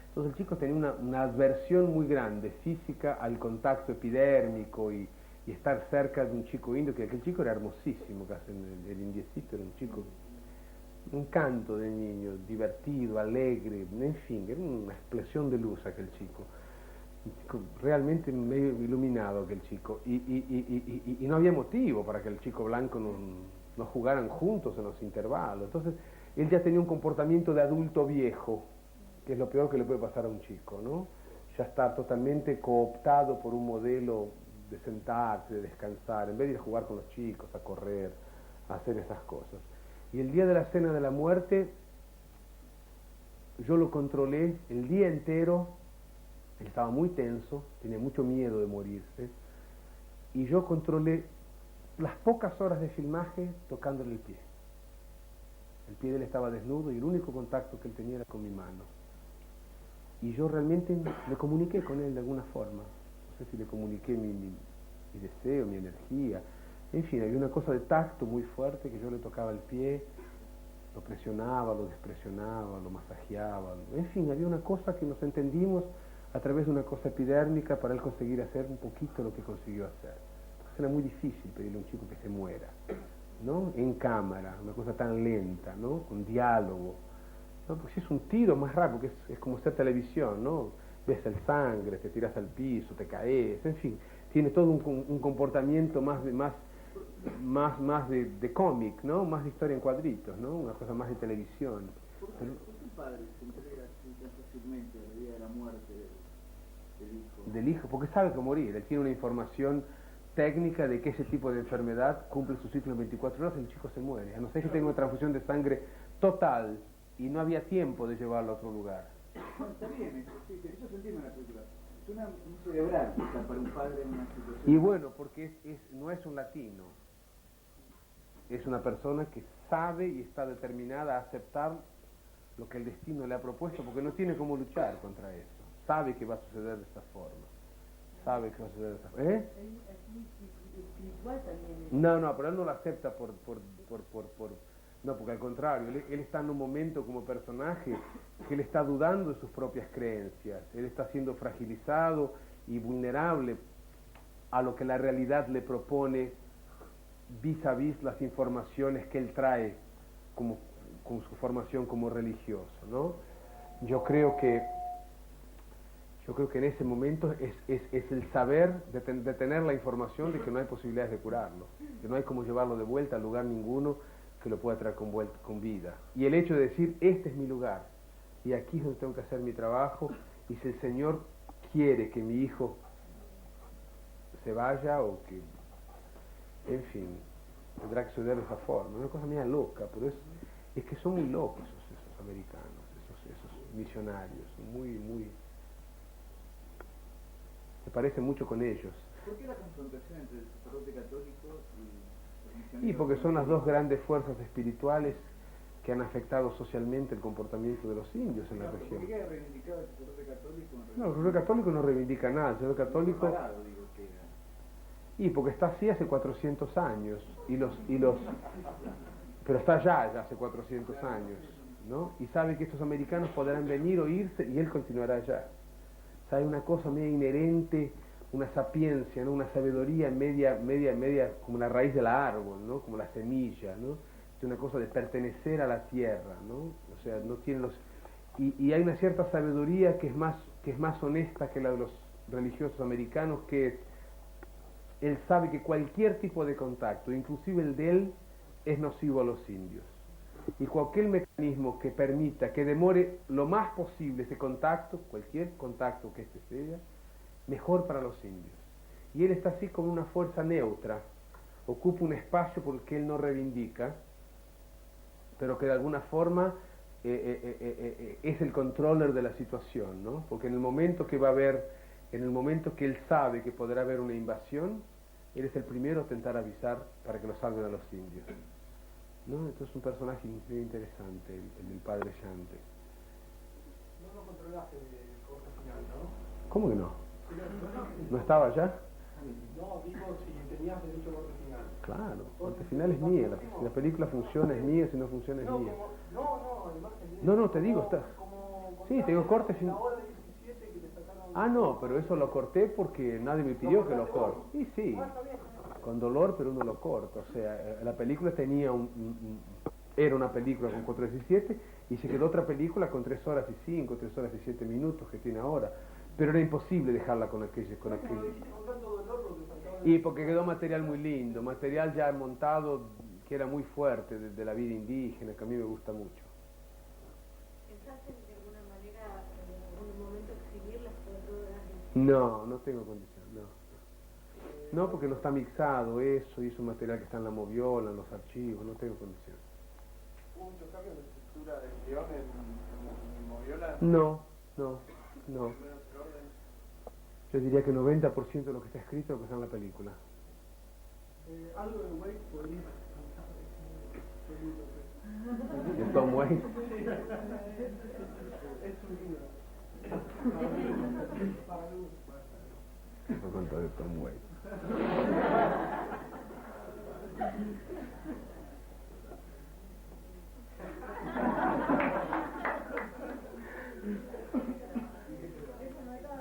[SPEAKER 1] Entonces el chico tenía una aversión muy grande física al contacto epidérmico y estar cerca de un chico indio, que aquel chico era hermosísimo, casi el indiecito era un chico, un encanto de niño, divertido, alegre, en fin, era una explosión de luz aquel chico, realmente medio iluminado aquel chico, y no había motivo para que el chico blanco no jugaran juntos en los intervalos. Entonces él ya tenía un comportamiento de adulto viejo, que es lo peor que le puede pasar a un chico, ¿no? Ya estar totalmente cooptado por un modelo de sentarse, de descansar, en vez de ir a jugar con los chicos, a correr, a hacer esas cosas. Y el día de la cena de la muerte, yo lo controlé el día entero. Él estaba muy tenso, tenía mucho miedo de morirse, y yo controlé las pocas horas de filmaje tocándole el pie. El pie de él estaba desnudo y el único contacto que él tenía era con mi mano. Y yo realmente me comuniqué con él de alguna forma. No sé si le comuniqué mi deseo, mi energía. En fin, había una cosa de tacto muy fuerte, que yo le tocaba el pie, lo presionaba, lo despresionaba, lo masajeaba. En fin, había una cosa que nos entendimos a través de una cosa epidérmica para él conseguir hacer un poquito lo que consiguió hacer. Entonces era muy difícil pedirle a un chico que se muera, ¿no? En cámara, una cosa tan lenta, ¿no? Con diálogo. No, pues si es un tiro más rápido, que es como hacer televisión, ¿no? Ves el sangre, te tiras al piso, te caes, en fin, tiene todo un comportamiento más de cómic, ¿no? Más de historia en cuadritos, ¿no? Una cosa más de televisión.
[SPEAKER 3] ¿Por qué el padre se entrega así tan fácilmente a la día de la muerte del hijo?
[SPEAKER 1] Del hijo, porque sabe que morir, él tiene una información técnica de que ese tipo de enfermedad cumple su ciclo en 24 horas y el chico se muere, a no ser que tenga una transfusión de sangre total y no había tiempo de llevarlo a otro lugar.
[SPEAKER 3] No, está bien, sí, eso se entiende en la película. Suena muy cerebral para un padre en una situación.
[SPEAKER 1] Y bueno, porque no es un latino, es una persona que sabe y está determinada a aceptar lo que el destino le ha propuesto, porque no tiene cómo luchar contra eso. Sabe que va a suceder de esta forma. Sabe que va a suceder de esta forma. ¿Eh?
[SPEAKER 3] Espiritual también.
[SPEAKER 1] No, pero él no lo acepta no, porque al contrario, él está en un momento como personaje que él está dudando de sus propias creencias. Él está siendo fragilizado y vulnerable a lo que la realidad le propone vis a vis las informaciones que él trae con su formación como religioso, ¿no? Yo creo que en ese momento es el saber de tener la información de que no hay posibilidades de curarlo, que no hay cómo llevarlo de vuelta a lugar ninguno que lo pueda traer con vida. Y el hecho de decir: este es mi lugar, y aquí es donde tengo que hacer mi trabajo, y si el Señor quiere que mi hijo se vaya, o que, en fin, tendrá que suceder de esa forma. Una cosa media loca, pero es que son muy locos esos americanos, esos misionarios, muy... Me parece mucho con ellos.
[SPEAKER 3] ¿Por qué la confrontación entre el sacerdote católico y los misioneros?
[SPEAKER 1] Y porque son las dos grandes fuerzas espirituales que han afectado socialmente el comportamiento de los indios en la región.
[SPEAKER 3] ¿Por qué ha reivindicado el sacerdote católico?
[SPEAKER 1] No, el sacerdote católico no reivindica nada. El sacerdote católico...
[SPEAKER 3] Parado, digo, que era.
[SPEAKER 1] Y porque está así hace 400 años. Pero está ya hace 400 años, ¿no? Y sabe que estos americanos podrán venir o irse y él continuará allá. O sea, hay una cosa media inherente, una sapiencia, ¿no? Una sabiduría media, como la raíz del árbol, ¿no? Como la semilla, ¿no? Es una cosa de pertenecer a la tierra, ¿no? O sea, no tiene los... Y hay una cierta sabiduría que es más honesta que la de los religiosos americanos, que es: él sabe que cualquier tipo de contacto, inclusive el de él, es nocivo a los indios. Y cualquier mecanismo que permita que demore lo más posible ese contacto, cualquier contacto que este sea, mejor para los indios. Y él está así con una fuerza neutra, ocupa un espacio por el que él no reivindica, pero que de alguna forma es el controller de la situación, ¿no? Porque en el momento que va a haber, en el momento que él sabe que podrá haber una invasión, él es el primero a intentar avisar para que lo salven a los indios, ¿no? Entonces es un personaje muy interesante, el del padre Llante.
[SPEAKER 2] No lo controlaste de corte final, ¿no?
[SPEAKER 1] ¿Cómo que no? ¿No estaba ya?
[SPEAKER 2] No, digo si tenías derecho a corte final.
[SPEAKER 1] Claro, corte final es mía, si la película funciona es mía, si no funciona es mía. No, te digo, está. Sí, te digo corte final. Ah, no, pero eso lo corté porque nadie me pidió que lo corte. Y sí, con dolor, pero uno lo corta. O sea, la película tenía era una película con 4:17 y se quedó otra película con 3 horas y 5, 3 horas y 7 minutos que tiene ahora. Pero era imposible dejarla con aquello. Y porque quedó material muy lindo, material ya montado que era muy fuerte de la vida indígena, que a mí me gusta mucho.
[SPEAKER 6] ¿Pensaste de alguna manera en algún momento exhibir las 4 horas?
[SPEAKER 1] No tengo condición, no. No, porque no está mixado eso, y es un material que está en la moviola, en los archivos, no tengo condición.
[SPEAKER 2] ¿Hubo muchos cambios de estructura del guión en moviola?
[SPEAKER 1] No. Yo diría que 90% de lo que está escrito es lo que está en la película.
[SPEAKER 2] Algo de Wade podría cantar.
[SPEAKER 1] ¿De Tom Waits?
[SPEAKER 2] Es un libro. Para luz.
[SPEAKER 1] No cuento de Tom Waits.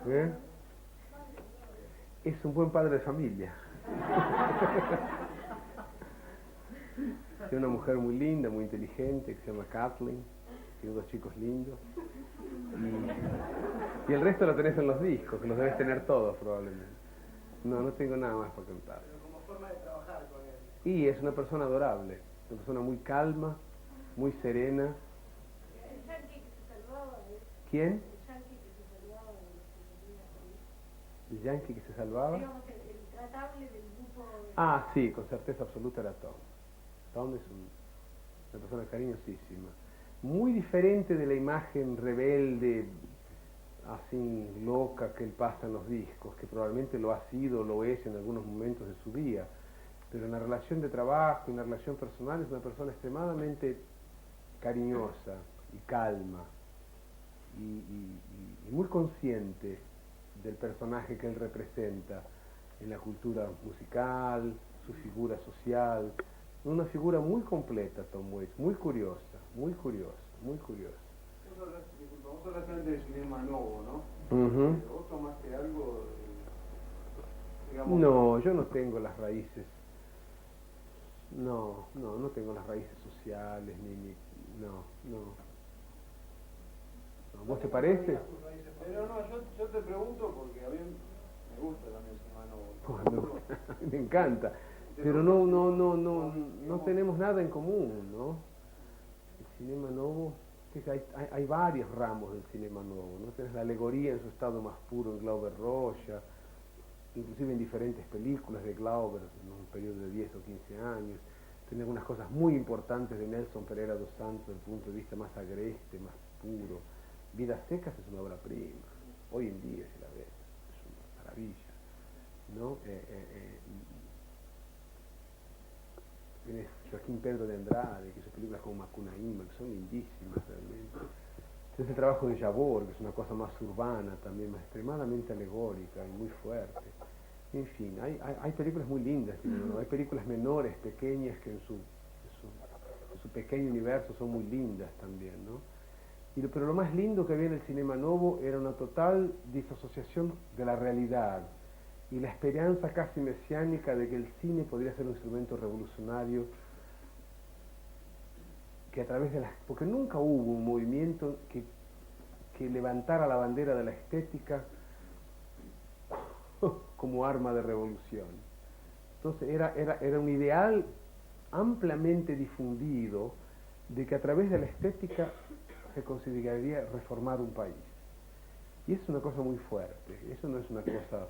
[SPEAKER 1] ¿Eh? Es un buen padre de familia. Tiene una mujer muy linda, muy inteligente, que se llama Kathleen. Tiene 2 chicos lindos. Y el resto lo tenés en los discos, que los debes tener todos probablemente. No tengo nada más para contar.
[SPEAKER 2] Pero como forma de trabajar con él.
[SPEAKER 1] Y es una persona adorable, una persona muy calma, muy serena.
[SPEAKER 6] El yankee que se salvaba de...
[SPEAKER 1] ¿Quién?
[SPEAKER 6] El yankee que se salvaba de los que venía por ahí.
[SPEAKER 1] ¿El yankee que se salvaba?
[SPEAKER 6] Digamos, el tratable del grupo...
[SPEAKER 1] Ah, sí, con certeza absoluta era Tom. Tom es una persona cariñosísima. Muy diferente de la imagen rebelde, así loca que él pasa en los discos, que probablemente lo ha sido, lo es en algunos momentos de su vida, pero en la relación de trabajo, en la relación personal, es una persona extremadamente cariñosa y calma y muy consciente del personaje que él representa en la cultura musical, su figura social. Una figura muy completa, Tom Waits, muy curiosa. Vos hablaste antes de cinema nuevo, ¿no? ¿Vos tomaste algo, digamos? No, yo no tengo las raíces. No tengo las raíces sociales, no. ¿Vos te parece?
[SPEAKER 2] No, yo te pregunto porque a mí me gusta también el cinema nuevo.
[SPEAKER 1] Me encanta. Pero no tenemos nada en común, ¿no? El cinema nuevo, hay varios ramos del cinema nuevo, ¿no? Tienes la alegoría en su estado más puro en Glauber Rocha, inclusive en diferentes películas de Glauber, en un periodo de 10 o 15 años. Tiene algunas cosas muy importantes de Nelson Pereira dos Santos desde el punto de vista más agreste, más puro. Vidas secas es una obra prima, hoy en día si la ves, es una maravilla, ¿no? Tienes Joaquín Pedro de Andrade, que hizo películas como Macunaíma, que son lindísimas realmente. Tienes el trabajo de Yabor, que es una cosa más urbana también, más extremadamente alegórica y muy fuerte. En fin, hay películas muy lindas, ¿no? Hay películas menores, pequeñas, que en su pequeño universo son muy lindas también, ¿no? Pero lo más lindo que había en el cinema nuevo era una total disasociación de la realidad y la esperanza casi mesiánica de que el cine podría ser un instrumento revolucionario que a través de porque nunca hubo un movimiento que levantara la bandera de la estética como arma de revolución. Entonces era un ideal ampliamente difundido de que a través de la estética se consideraría reformar un país. Y es una cosa muy fuerte, eso no es una cosa,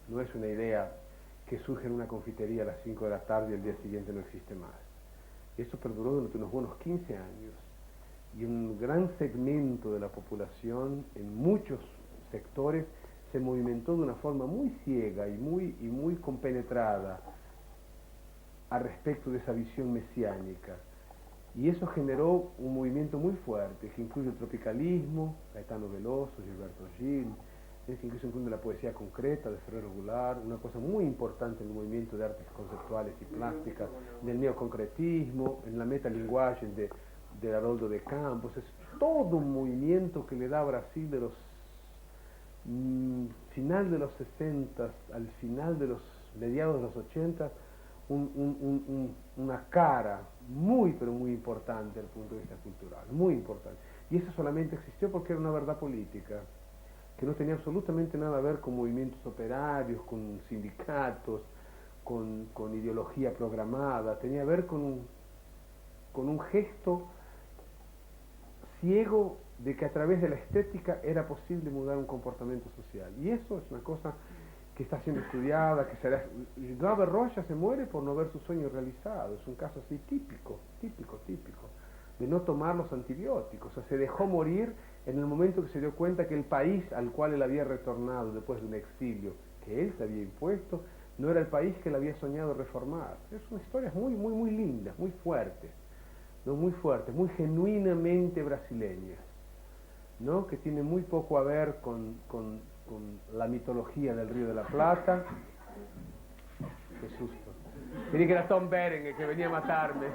[SPEAKER 1] no es una idea que surge en una confitería a las 5 de la tarde y el día siguiente no existe más. Eso perduró durante unos buenos 15 años. y un gran segmento de la población en muchos sectores se movimentó de una forma muy ciega y muy compenetrada al respecto de esa visión mesiánica. Y eso generó un movimiento muy fuerte, que incluye el tropicalismo, Caetano Veloso, Gilberto Gil, que incluso incluye la poesía concreta de Ferrero Goulart, una cosa muy importante en el movimiento de artes conceptuales y plásticas, del neoconcretismo, en la metalinguaje de Haroldo de Campos. Es todo un movimiento que le da a Brasil de los final de los 60 al final de los mediados de los 80 una cara muy pero muy importante desde el punto de vista cultural, muy importante. Y eso solamente existió porque era una verdad política que no tenía absolutamente nada a ver con movimientos operarios, con sindicatos, con ideología programada. Tenía a ver con un gesto ciego de que a través de la estética era posible mudar un comportamiento social. Y eso es una cosa que está siendo estudiada, que será... Glauber Rocha se muere por no ver sus sueños realizados. Es un caso así típico, de no tomar los antibióticos. O sea, se dejó morir en el momento que se dio cuenta que el país al cual él había retornado después de un exilio que él se había impuesto, no era el país que él había soñado reformar. Es una historia muy linda, muy fuerte, ¿no? Muy fuerte, muy genuinamente brasileña, ¿no? Que tiene muy poco a ver con la mitología del Río de la Plata. Qué susto. Creí que era Tom Berenger que venía a matarme,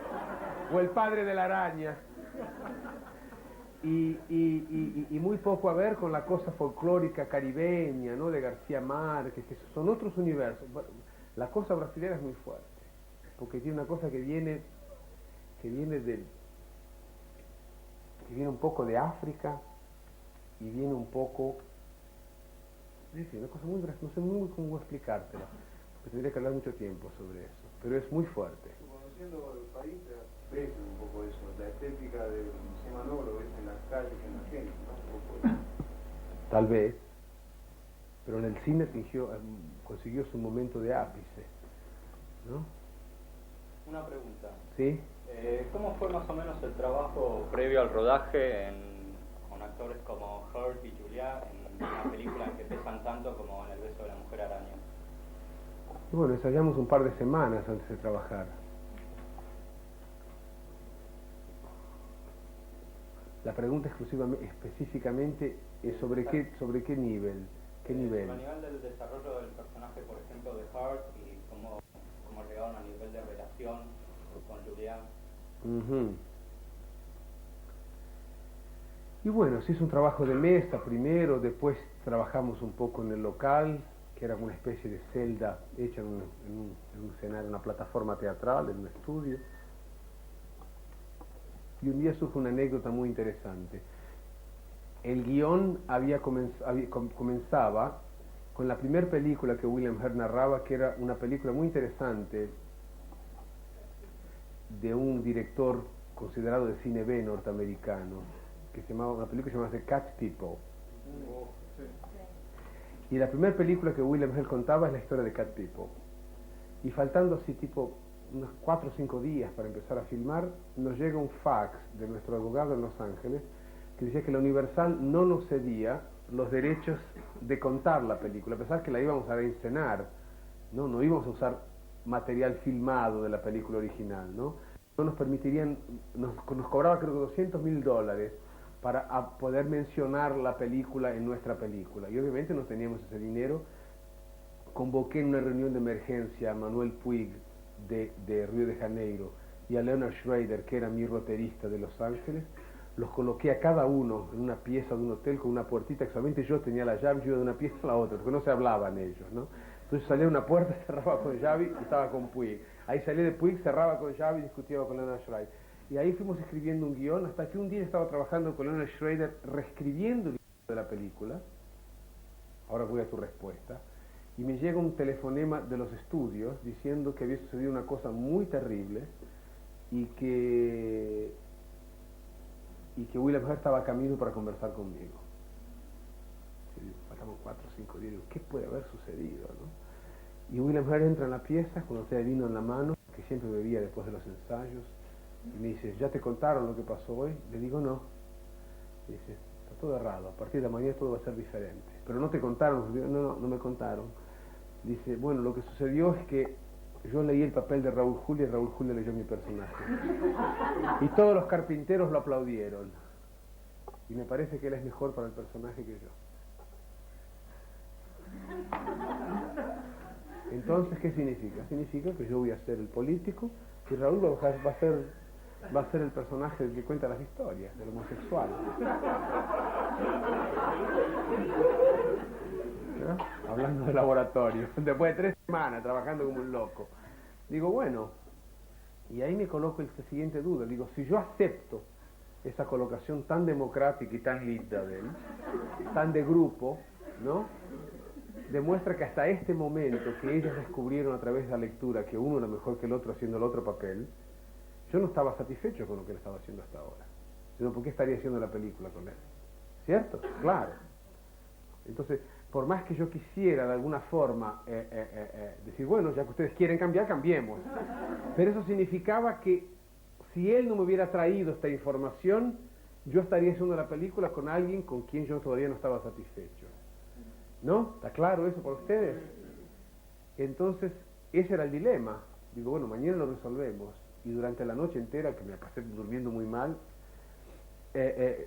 [SPEAKER 1] o el padre de la araña. Y muy poco a ver con la cosa folclórica caribeña, ¿no? De García Márquez, que son otros universos. La cosa brasileña es muy fuerte, porque tiene una cosa que viene un poco de África y viene un poco, es decir, una cosa muy, no sé muy cómo explicártela, porque tendría que hablar mucho tiempo sobre eso, pero es muy fuerte.
[SPEAKER 2] Conociendo el país, ves un poco eso, la estética del Semanó lo ves en las calles, en la gente, ¿no? Un poco eso.
[SPEAKER 1] Tal vez, pero en el cine consiguió su momento de ápice, ¿no?
[SPEAKER 7] Una pregunta.
[SPEAKER 1] ¿Sí?
[SPEAKER 7] ¿Cómo fue más o menos el trabajo previo al rodaje con actores como Hurt y Julia en una película que pesan tanto como en El beso de la mujer araña?
[SPEAKER 1] Y bueno, ensayamos un par de semanas antes de trabajar. La pregunta específicamente es sobre qué nivel. ¿Qué nivel?
[SPEAKER 7] A nivel del desarrollo del personaje, por ejemplo, de Hurt y cómo llegaron a nivel de relación con Julia.
[SPEAKER 1] Y bueno, se hizo un trabajo de mesa primero, después trabajamos un poco en el local, que era una especie de celda hecha en un escenario, una plataforma teatral, en un estudio. Y un día surge una anécdota muy interesante. El guión comenzaba con la primera película que William Hurt narraba, que era una película muy interesante de un director considerado de cine B norteamericano, que se llamaba, una película que se llamaba The Cat People. Y la primera película que William Hurt contaba es la historia de Cat People. Y faltando así tipo unos 4 o 5 días para empezar a filmar, nos llega un fax de nuestro abogado en Los Ángeles que decía que la Universal no nos cedía los derechos de contar la película, a pesar que la íbamos a reescenar, no íbamos a usar material filmado de la película original, no nos permitirían, nos cobraba creo que $200,000 para poder mencionar la película en nuestra película, y obviamente no teníamos ese dinero. Convoqué en una reunión de emergencia a Manuel Puig de Río de Janeiro y a Leonard Schrader, que era mi roterista de Los Ángeles. Los coloqué a cada uno en una pieza de un hotel con una puertita que solamente yo tenía la llave, yo iba de una pieza a la otra, porque no se hablaban ellos, ¿no? Entonces salía de una puerta, cerraba con llave y estaba con Puig. Ahí salía de Puig, cerraba con llave y discutía con Leonard Schrader. Y ahí fuimos escribiendo un guión, hasta que un día estaba trabajando con Leonard Schrader, reescribiendo el guión de la película. Ahora voy a tu respuesta. Y me llega un telefonema de los estudios diciendo que había sucedido una cosa muy terrible y que William Hurt estaba a camino para conversar conmigo. Faltamos 4 o 5 días, digo, ¿qué puede haber sucedido, no? Y William Hurt entra en la pieza con botella de vino en la mano, que siempre bebía después de los ensayos, Y me dice, ¿ya te contaron lo que pasó hoy? Le digo, no. Y dice, está todo errado, a partir de mañana todo va a ser diferente. Pero no te contaron. Digo, no me contaron. Dice, bueno, lo que sucedió es que yo leí el papel de Raúl Julia y Raúl Julia leyó mi personaje. Y todos los carpinteros lo aplaudieron. Y me parece que él es mejor para el personaje que yo. Entonces, ¿qué significa? Significa que yo voy a ser el político y Raúl va a ser el personaje del que cuenta las historias, del homosexual. ¿No? Hablando de laboratorio, después de 3 semanas trabajando como un loco. Digo, bueno, y ahí me coloco esta siguiente duda. Digo, si yo acepto esa colocación tan democrática y tan linda de él, tan de grupo, ¿no? Demuestra que hasta este momento que ellos descubrieron a través de la lectura que uno era mejor que el otro haciendo el otro papel, yo no estaba satisfecho con lo que él estaba haciendo hasta ahora. Sino, ¿por qué estaría haciendo la película con él? ¿Cierto? Claro. Entonces, por más que yo quisiera de alguna forma decir, bueno, ya que ustedes quieren cambiar, cambiemos. Pero eso significaba que si él no me hubiera traído esta información, yo estaría haciendo la película con alguien con quien yo todavía no estaba satisfecho. ¿No? ¿Está claro eso para ustedes? Entonces, ese era el dilema. Digo, bueno, mañana lo resolvemos. Y durante la noche entera, que me pasé durmiendo muy mal,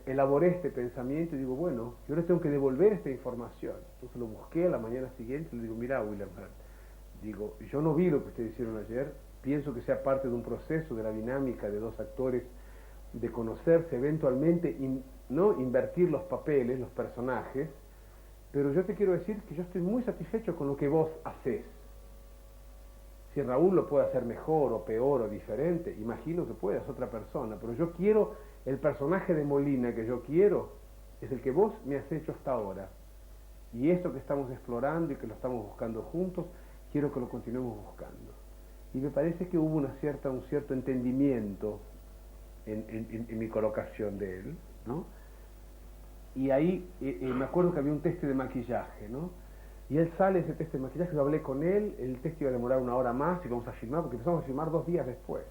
[SPEAKER 1] elaboré este pensamiento y digo, bueno, yo les tengo que devolver esta información. Entonces lo busqué a la mañana siguiente y le digo, mira, William Hurt, digo, yo no vi lo que ustedes hicieron ayer, pienso que sea parte de un proceso de la dinámica de 2 actores, de conocerse eventualmente, ¿no? Invertir los papeles, los personajes, pero yo te quiero decir que yo estoy muy satisfecho con lo que vos hacés. Si Raúl lo puede hacer mejor o peor o diferente, imagino que puedas otra persona, pero yo quiero, el personaje de Molina que yo quiero, es el que vos me has hecho hasta ahora. Y esto que estamos explorando y que lo estamos buscando juntos, quiero que lo continuemos buscando. Y me parece que hubo un cierto entendimiento en mi colocación de él, ¿no? Y ahí me acuerdo que había un test de maquillaje, ¿no? Y él sale ese test de maquillaje, yo hablé con él, el test iba a demorar 1 hora más y vamos a filmar, porque empezamos a filmar 2 días después.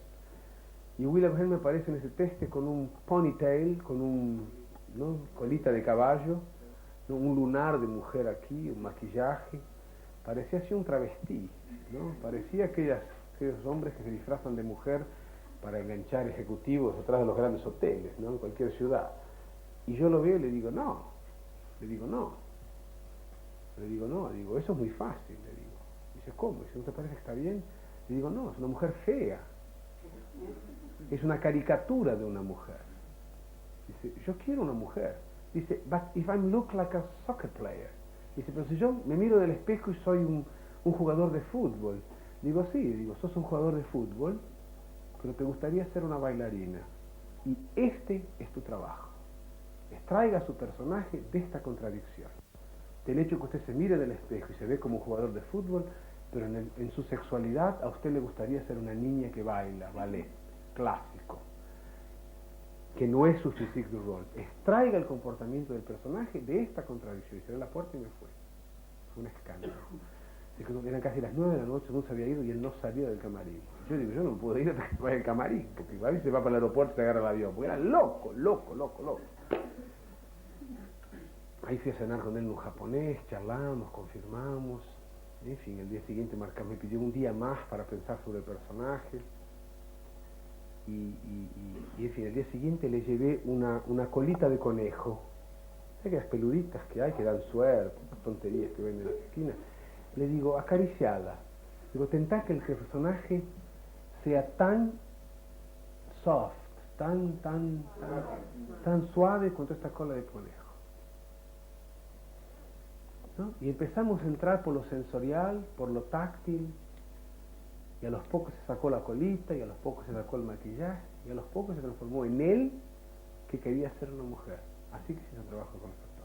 [SPEAKER 1] Y William Hurt me aparece en ese test con un ponytail, con ¿no? colita de caballo, ¿no? Un lunar de mujer aquí, un maquillaje. Parecía así un travesti, ¿no? Parecía aquellos hombres que se disfrazan de mujer para enganchar ejecutivos detrás de los grandes hoteles, ¿no? En cualquier ciudad. Y yo lo veo y le digo, no. Digo, eso es muy fácil, le digo. Dice, ¿cómo? Dice, ¿no te parece que está bien? Le digo, no, es una mujer fea. Es una caricatura de una mujer. Dice, yo quiero una mujer. Dice, but if I look like a soccer player. Dice, pero si yo me miro del espejo y soy un jugador de fútbol. Digo, sí, sos un jugador de fútbol, pero te gustaría ser una bailarina. Y este es tu trabajo. Extraiga a su personaje de esta contradicción. Del hecho que usted se mire del espejo y se ve como un jugador de fútbol, pero en su sexualidad a usted le gustaría ser una niña que baila, ballet, clásico, que no es su physique du rôle. Extraiga el comportamiento del personaje de esta contradicción. Y cerré la puerta y me fue. Fue un escándalo. Eran casi las 9 de la noche, no se había ido y él no salía del camarín. Yo digo, yo no puedo ir hasta que vaya al camarín, porque a veces se va para el aeropuerto y se agarra el avión, porque era loco. Ahí fui a cenar con él en un japonés, charlamos, confirmamos, en fin, el día siguiente me pidió un día más para pensar sobre el personaje, y en fin, el día siguiente le llevé una colita de conejo, aquellas peluditas que hay, que dan suerte, tonterías que venden en las esquinas. Le digo, acariciada, digo, tentá que el personaje sea tan soft, tan suave contra esta cola de conejo. ¿No? Y empezamos a entrar por lo sensorial, por lo táctil, y a los pocos se sacó la colita, y a los pocos se sacó el maquillaje, y a los pocos se transformó en él que quería ser una mujer. Así que se hizo trabajo con los actores.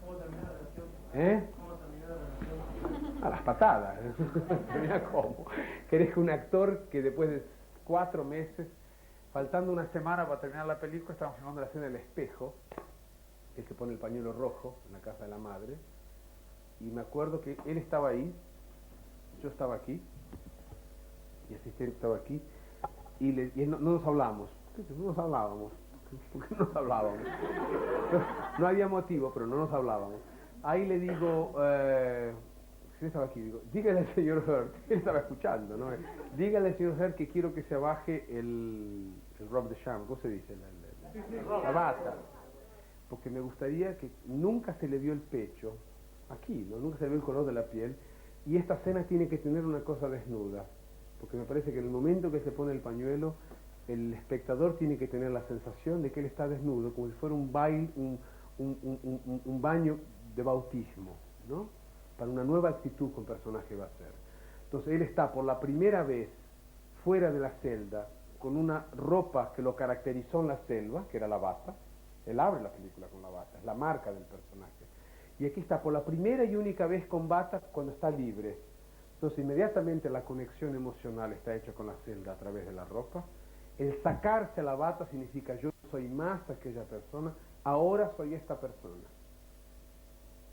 [SPEAKER 2] ¿Cómo terminó la relación? ¿Cómo terminó la relación?
[SPEAKER 1] A las patadas. Mira cómo. ¿Querés que un actor que después de 4 meses, faltando una semana para terminar la película, estaban filmando la escena del espejo, el que pone el pañuelo rojo en la casa de la madre, y me acuerdo que él estaba ahí, yo estaba aquí, mi asistente estaba aquí, y no nos hablamos, no nos hablábamos. Porque no nos hablábamos. No había motivo, pero no nos hablábamos. Ahí le digo, si estaba aquí, digo, dígale al señor Hurt, él estaba escuchando, ¿no? Dígale al señor Hurt que quiero que se baje el robe de chambre, ¿cómo se dice? La bata. Porque me gustaría que nunca se le vio el pecho, aquí, ¿no? Nunca se le vio el color de la piel, y esta cena tiene que tener una cosa desnuda. Porque me parece que en el momento que se pone el pañuelo, el espectador tiene que tener la sensación de que él está desnudo, como si fuera un baile, un baño de bautismo, ¿no? Para una nueva actitud que un personaje va a hacer. Entonces él está por la primera vez fuera de la celda, con una ropa que lo caracterizó en la selva, que era la bata. Él abre la película con la bata, es la marca del personaje. Y aquí está por la primera y única vez con bata cuando está libre. Entonces inmediatamente la conexión emocional está hecha con la celda a través de la ropa. El sacarse la bata significa yo soy más aquella persona, ahora soy esta persona.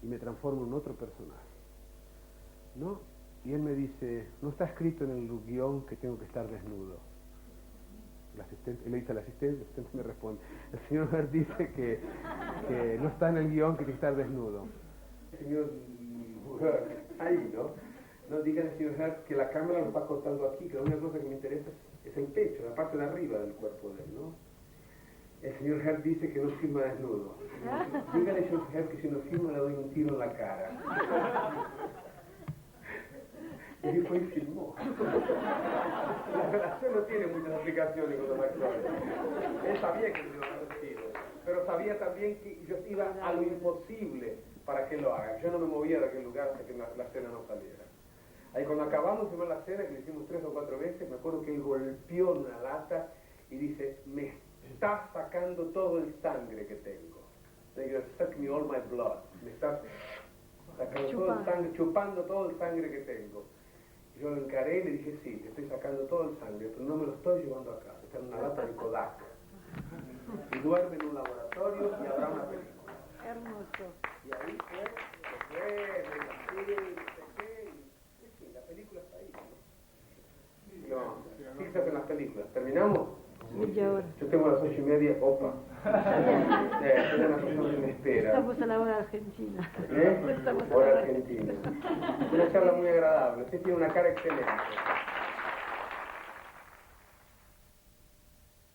[SPEAKER 1] Y me transformo en otro personaje, ¿no? Y él me dice, no está escrito en el guión que tengo que estar desnudo. Él le dice al asistente, el asistente me responde, el señor Hurt dice que no está en el guión que tiene que estar desnudo. El señor Hurt, ahí, ¿no? No digan al señor Hurt que la cámara lo está cortando aquí, que la única cosa que me interesa es el pecho, la parte de arriba del cuerpo de él, ¿no? El señor Hurt dice que no filma desnudo. Dígale al señor Hurt que si no filma le doy un tiro en la cara. Y después filmó. La relación no tiene muchas aplicaciones con los actores. Él sabía que me iba a dar un tiro, pero sabía también que yo iba a lo imposible para que lo haga. Yo no me movía de aquel lugar hasta que la escena no saliera. Ahí cuando acabamos de filmar la escena, que lo hicimos 3 o 4 veces, me acuerdo que él golpeó una lata y dice, me está sacando todo el sangre que tengo. You're sucking me all my blood. Me estás sacando todo el sangre, chupando todo el sangre que tengo. Yo lo encaré y le dije, sí, te estoy sacando todo el sangre, pero no me lo estoy llevando acá. Está en una lata de Kodak. Y duerme en un laboratorio y habrá una película.
[SPEAKER 6] Hermoso.
[SPEAKER 1] Y ahí la película está ahí, ¿no? No, fíjate en las películas. ¿Terminamos?
[SPEAKER 6] Sí, ahora.
[SPEAKER 1] Yo tengo a las 8:30, opa. Tengo una persona que me espera.
[SPEAKER 6] Estamos a la hora argentina.
[SPEAKER 1] Hora argentina. Una charla muy agradable. Usted tiene una cara excelente.